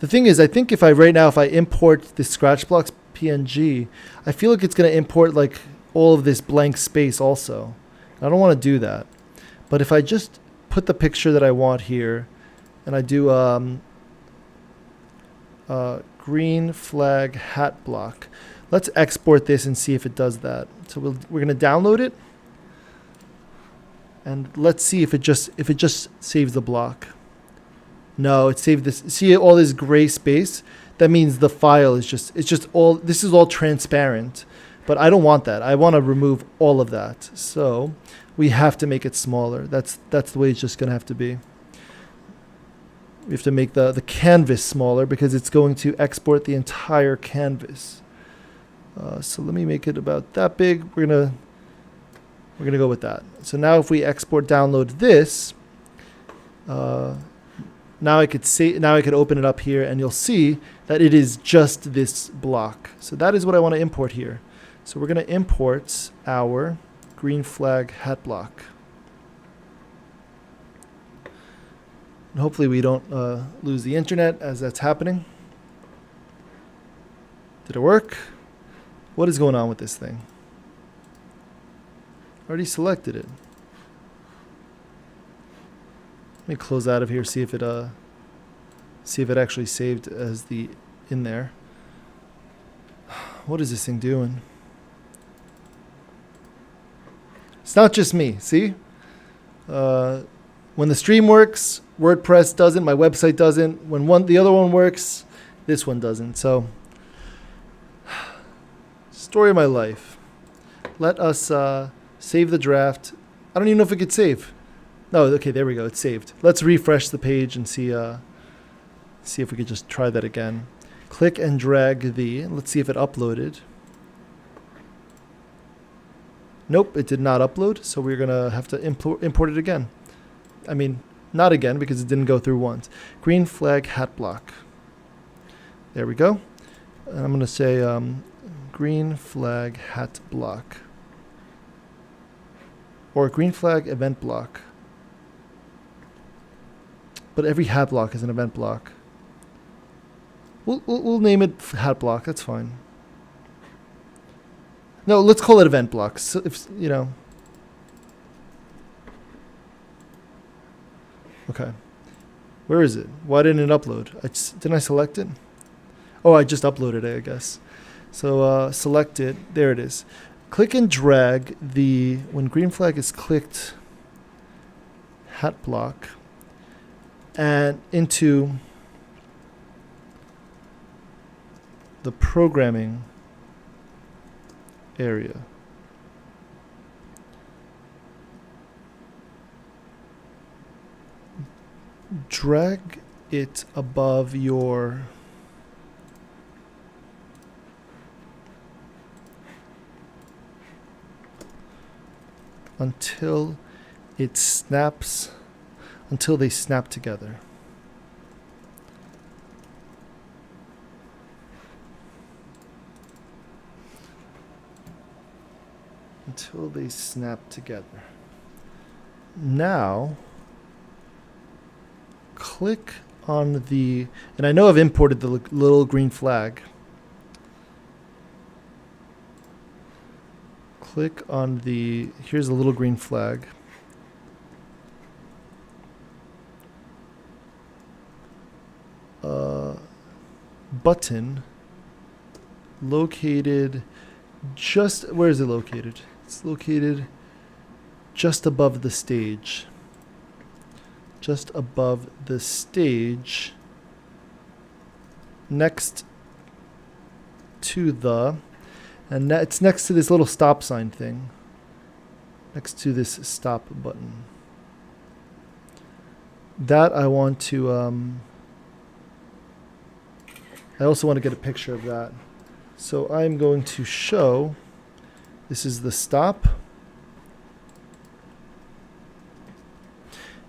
The thing is, I think if I import the scratch blocks PNG, I feel like it's going to import all of this blank space also. I don't want to do that. But if I just put the picture that I want here, and I do green flag hat block, let's export this and see if it does that. So we're going to download it, and let's see if it just saves the block. No, it saved this. See all this gray space? That means the file is this is all transparent. But I don't want that. I want to remove all of that. So we have to make it smaller. That's the way it's just going to have to be. We have to make the canvas smaller because it's going to export the entire canvas. So let me make it about that big. We're gonna go with that. So now if we download this, now I could open it up here, and you'll see that it is just this block. So that is what I want to import here. So we're going to import our green flag hat block. And hopefully we don't lose the internet as that's happening. Did it work? What is going on with this thing? Already selected it. Let me close out of here, see if it actually saved as the in there. What is this thing doing? It's not just me, see? When the stream works, WordPress doesn't, my website doesn't. When the other one works, this one doesn't. So, story of my life. Let us save the draft. I don't even know if it could save. No, okay, there we go. It's saved. Let's refresh the page and see if we could just try that again. Click and drag the. Let's see if it uploaded. Nope, it did not upload, so we're going to have to import it again. I mean, not again because it didn't go through once. Green flag hat block. There we go. And I'm going to say green flag hat block. Or green flag event block. But every hat block is an event block. We'll name it hat block. That's fine. No, let's call it event blocks. So if you know. Okay. Where is it? Why didn't it upload? Didn't I select it? Oh, I just uploaded it, I guess. So select it. There it is. Click and drag the when green flag is clicked hat block and into the programming area. Drag it above your until it snaps, until they snap together. Until they snap together. Now, click on the, and I know I've imported the little green flag. Click on the, here's the little green flag. Button located just, where is it located? It's located just above the stage. Just above the stage. Next to the, and it's next to this little stop sign thing. Next to this stop button. That I want to, I also want to get a picture of that. So I'm going to show, this is the stop.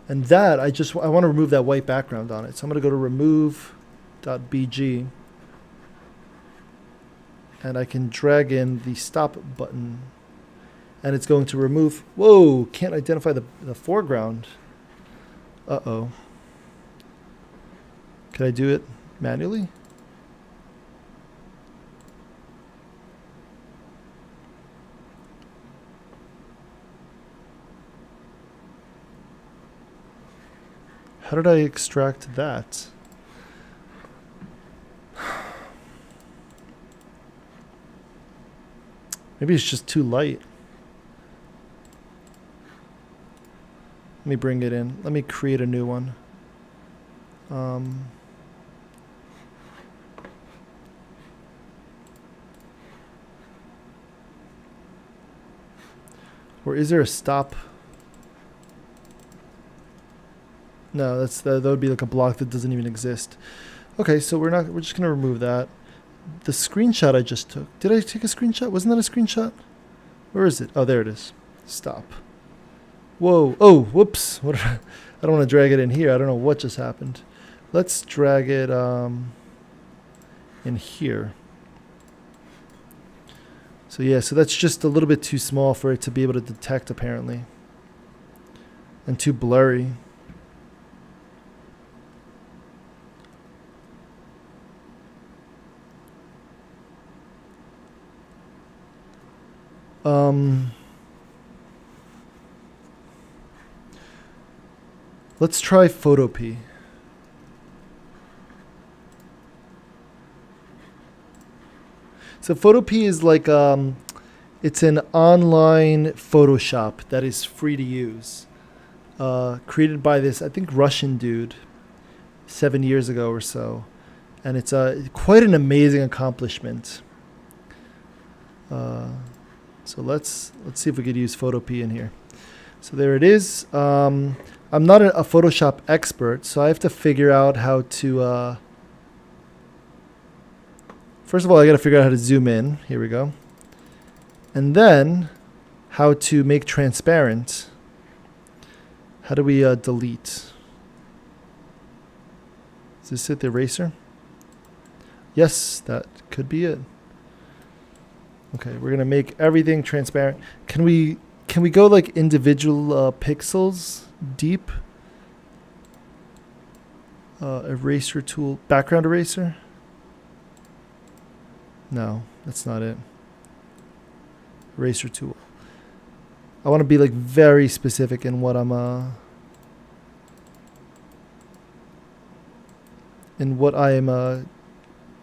And that, I want to remove that white background on it. So I'm going to go to remove.bg. And I can drag in the stop button. And it's going to remove, whoa, can't identify the foreground. Uh-oh. Can I do it manually? How did I extract that? Maybe it's just too light. Let me bring it in. Let me create a new one. Or is there a stop? No, that would be like a block that doesn't even exist. Okay, so we're just gonna remove that. The screenshot I just took. Did I take a screenshot? Wasn't that a screenshot? Where is it? Oh, there it is. Stop. Whoa. Oh, whoops. What? I don't want to drag it in here. I don't know what just happened. Let's drag it in here. So yeah, so that's just a little bit too small for it to be able to detect apparently. And too blurry. Let's try Photopea. So Photopea is like it's an online Photoshop that is free to use. Created by this, I think, Russian dude 7 years ago or so. And it's quite an amazing accomplishment. So let's see if we could use Photopea in here. So there it is. I'm not a Photoshop expert, so I have to figure out how to... First of all, I got to figure out how to zoom in. Here we go. And then how to make transparent. How do we delete? Is this it, the eraser? Yes, that could be it. Okay, we're gonna make everything transparent. Can we go like individual pixels deep? Eraser tool, background eraser? No, that's not it. Eraser tool. I want to be like very specific in what I'm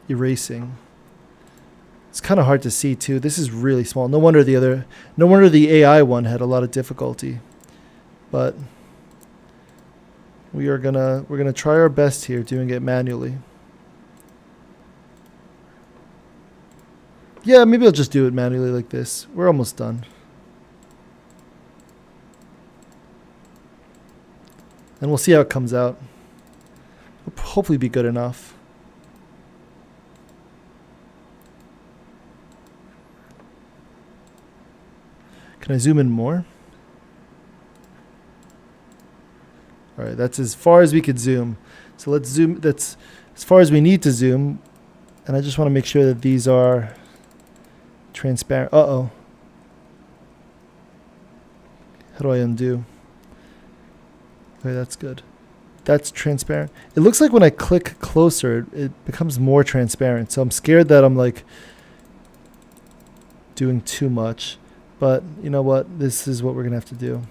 erasing. It's kind of hard to see too. This is really small. No wonder the AI one had a lot of difficulty. But we're gonna try our best here doing it manually. Yeah, maybe I'll just do it manually like this. We're almost done. And we'll see how it comes out. It'll hopefully be good enough. Can I zoom in more? All right, that's as far as we could zoom. So let's zoom. That's as far as we need to zoom. And I just want to make sure that these are transparent. Uh-oh. How do I undo? Okay, that's good. That's transparent. It looks like when I click closer, it becomes more transparent. So I'm scared that I'm like doing too much. But you know what? This is what we're going to have to do.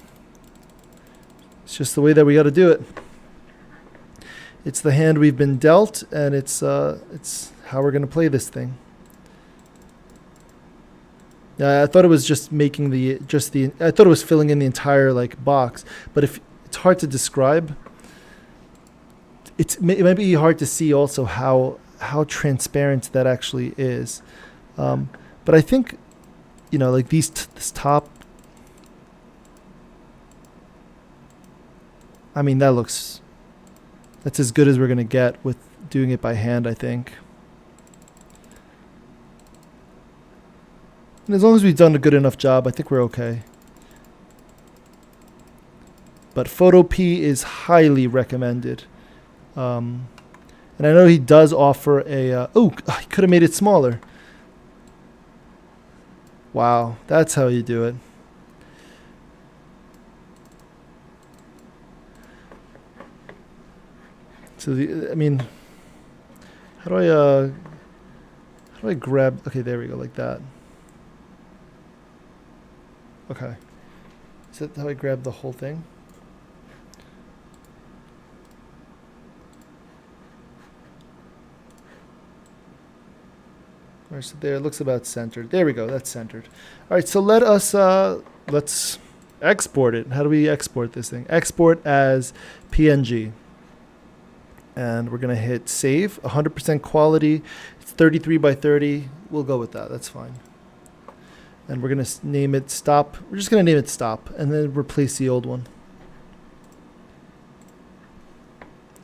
It's just the way that we got to do it. It's the hand we've been dealt, and it's how we're going to play this thing. I thought it was just making I thought it was filling in the entire like box, but if it's hard to describe, it might be hard to see also how transparent that actually is. But I think, you know, like this top, I mean, that's as good as we're going to get with doing it by hand, I think. And as long as we've done a good enough job, I think we're okay. But Photopea is highly recommended. And I know he does offer a... he could have made it smaller. Wow, that's how you do it. So how do I grab? Okay, there we go, like that. Okay, is that how I grab the whole thing? Where's it there? It looks about centered. There we go. That's centered. All right. So let's export it. How do we export this thing? Export as PNG. And we're going to hit save. 100% quality. It's 33 by 30. We'll go with that. That's fine. And we're going to name it stop. We're just going to name it stop and then replace the old one.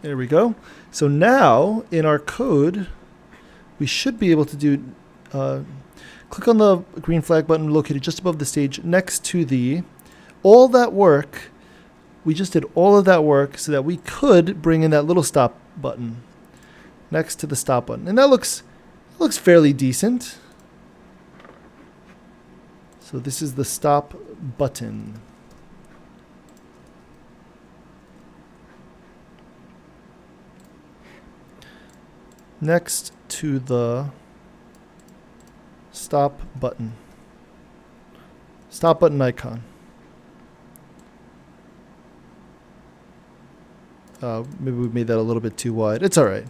There we go. So now in our code, we should be able to do, click on the green flag button located just above the stage next to all that work. We just did all of that work so that we could bring in that little stop button next to the stop button. And that looks fairly decent. So this is the stop button. Next to the stop button. Stop button icon. Maybe we made that a little bit too wide. It's all right.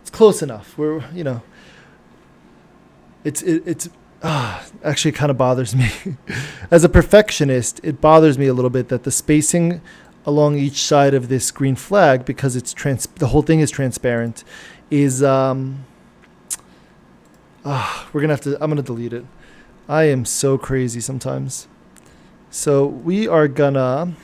It's close enough. We're, you know, it's actually kind of bothers me. As a perfectionist, it bothers me a little bit that the spacing along each side of this green flag, because it's the whole thing is transparent, is we're gonna have to. I'm gonna delete it. I am so crazy sometimes. So we are gonna.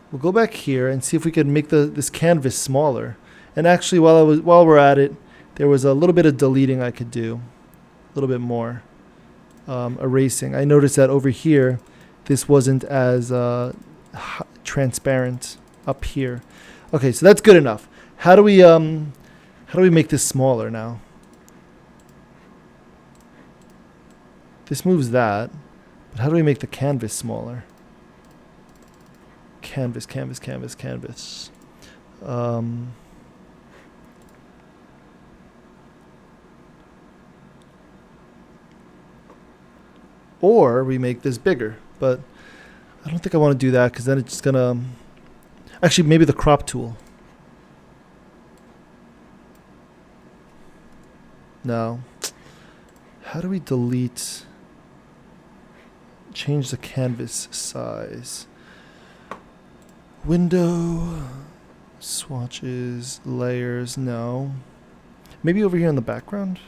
We'll go back here and see if we can make this canvas smaller. And actually, while we're at it, there was a little bit of deleting I could do, a little bit more erasing. I noticed that over here, this wasn't as transparent up here. Okay, so that's good enough. How do we make this smaller now? This moves that, but how do we make the canvas smaller? Canvas, canvas, canvas, canvas. Or we make this bigger, but I don't think I want to do that because then it's just gonna. Actually, maybe the crop tool. No. How do we delete? Change the canvas size. Window, swatches, layers, no. Maybe over here in the background?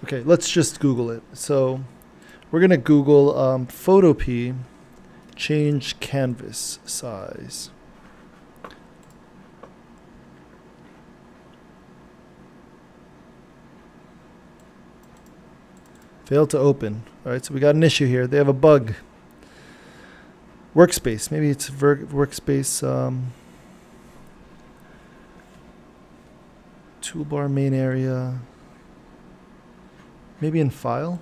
Okay, let's just Google it. So we're going to Google Photopea, change canvas size. Failed to open. All right, so we got an issue here. They have a bug. Workspace. Maybe it's workspace. Toolbar main area. Maybe in file.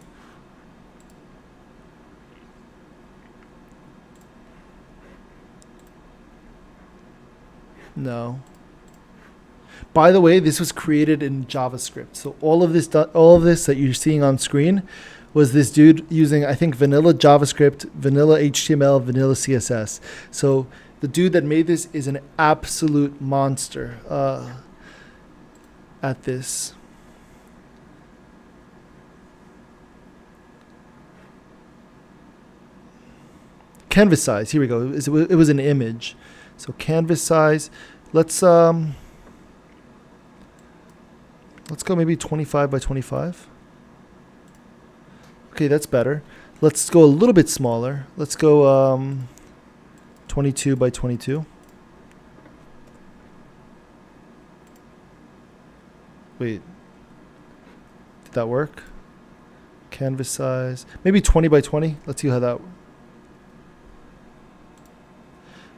No. By the way, this was created in JavaScript. So all of this that you're seeing on screen was this dude using, I think, vanilla JavaScript, vanilla HTML, vanilla CSS. So the dude that made this is an absolute monster at this. Canvas size. Here we go. It was an image. So canvas size. Let's go maybe 25 by 25. Okay, that's better. Let's go a little bit smaller. Let's go 22 by 22. Wait. Did that work? Canvas size. Maybe 20 by 20. Let's see how that works.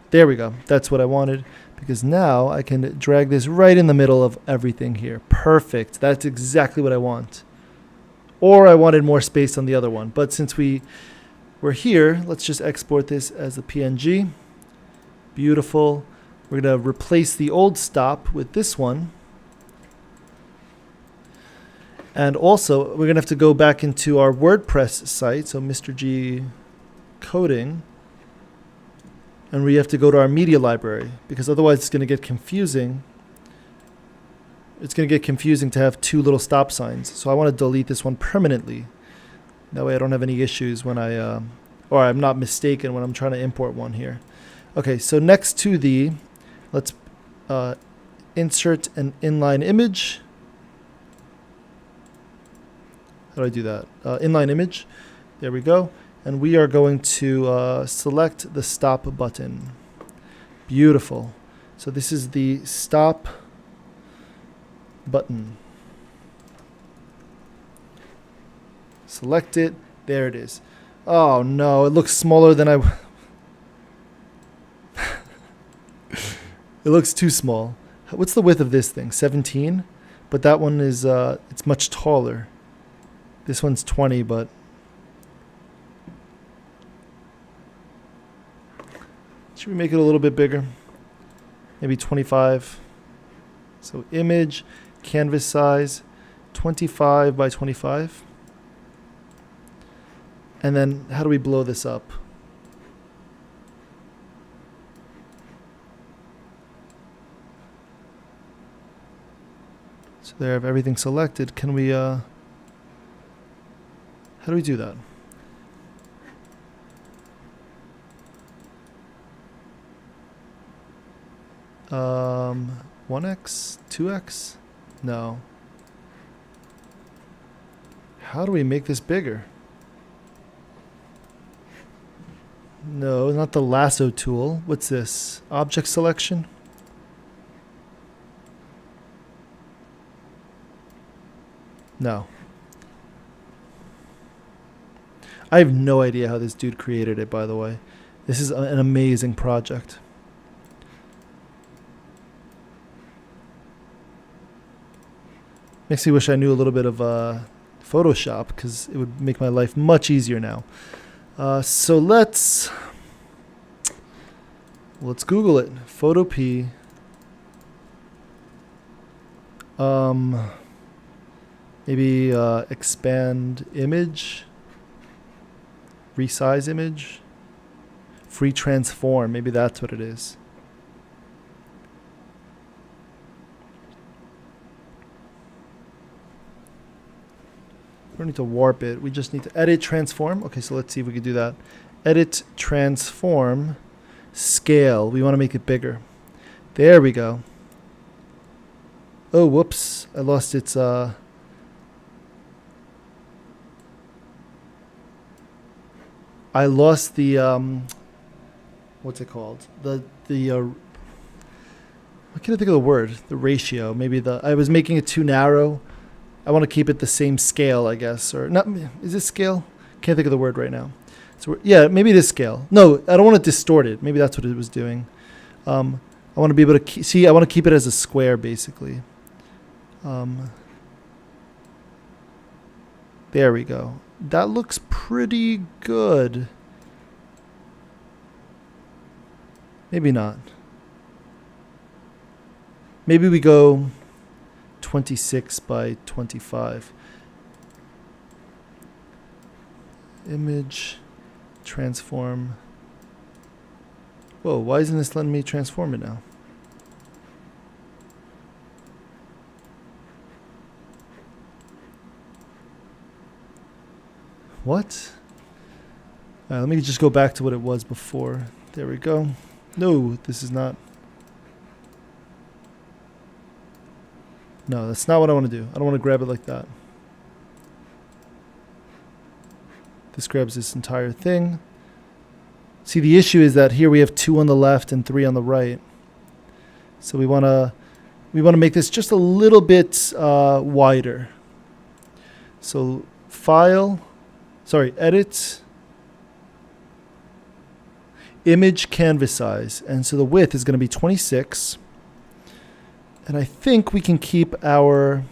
There we go. That's what I wanted, because now I can drag this right in the middle of everything here. Perfect. That's exactly what I want. Or I wanted more space on the other one. But since we're here, let's just export this as a PNG. Beautiful. We're going to replace the old stop with this one. And also, we're going to have to go back into our WordPress site. So Mr. G coding. And we have to go to our media library, because otherwise it's going to get confusing. It's going to get confusing to have two little stop signs. So I want to delete this one permanently. That way I don't have any issues when or I'm not mistaken when I'm trying to import one here. Okay, so next to let's insert an inline image. How do I do that? Inline image. There we go. And we are going to select the stop button. Beautiful. So this is the stop button. Select it. There it is. Oh no, it looks smaller than it looks too small. What's the width of this thing? 17? But that one is it's much taller. This one's 20, but should we make it a little bit bigger? Maybe 25. So image, canvas size, 25 by 25. And then how do we blow this up? So there I have everything selected. Can we, how do we do that? 1x, 2x? No. How do we make this bigger? No, not the lasso tool. What's this? Object selection? No. I have no idea how this dude created it, by the way. This is an amazing project. Makes me wish I knew a little bit of Photoshop, because it would make my life much easier now. So let's Google it. Photopea. Maybe expand image, resize image, free transform. Maybe that's what it is. We don't need to warp it. We just need to edit, transform. Okay, so let's see if we can do that. Edit, transform, scale. We want to make it bigger. There we go. Oh, whoops. I lost its... I lost the... what's it called? What can I think of the word? The ratio. Maybe I was making it too narrow. I want to keep it the same scale, I guess, or not. Is this scale? Can't think of the word right now. So yeah, maybe it is scale. No, I don't want to distort it. Maybe that's what it was doing. I want to be able to see. I want to keep it as a square, basically. There we go. That looks pretty good. Maybe not. Maybe we go 26 by 25. Image, transform. Whoa, why isn't this letting me transform it now? What? All right, let me just go back to what it was before. There we go. No, this is not. No, that's not what I want to do. I don't want to grab it like that. This grabs this entire thing. See, the issue is that here we have 2 on the left and 3 on the right. So we want to make this just a little bit wider. So edit, image canvas size. And so the width is going to be 26. And I think we can keep our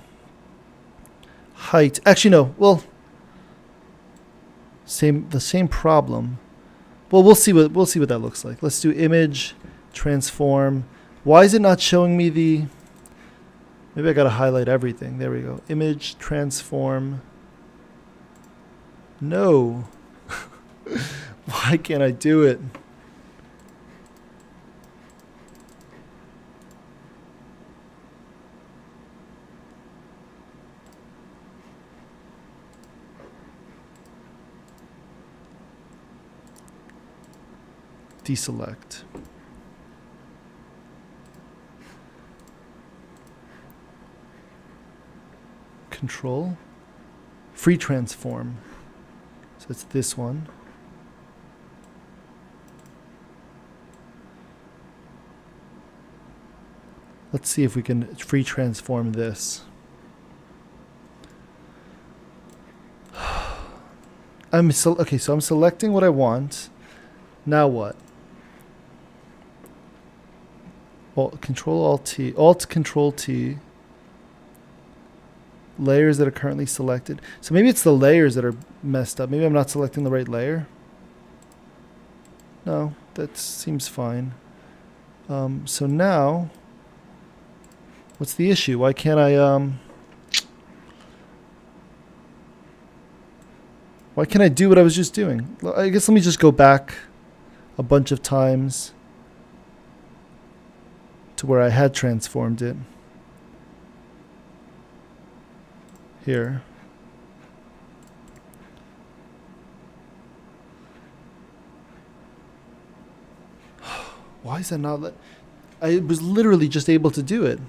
height. Actually, no. Well, the same problem. Well, we'll see what that looks like. Let's do image, transform. Why is it not showing me the? Maybe I got to highlight everything. There we go. Image, transform. No. Why can't I do it? Deselect. Control. Free transform. So it's this one. Let's see if we can free transform this. Okay, so I'm selecting what I want. Now what? Control Alt T, Alt Control T. Layers that are currently selected. So maybe it's the layers that are messed up. Maybe I'm not selecting the right layer. No, that seems fine. So now What's the issue? Why can't I why can't I do what I was just doing? I guess let me just go back a bunch of times to where I had transformed it. Here. Why is that not let... I was literally just able to do it.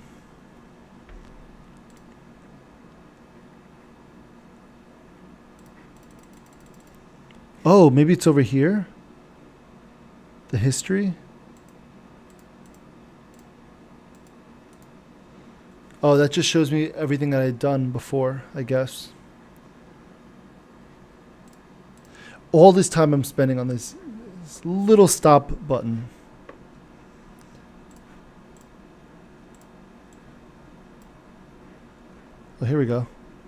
Oh, maybe it's over here? The history? Oh, that just shows me everything that I'd done before, I guess. All this time I'm spending on this little stop button. Oh, here we go.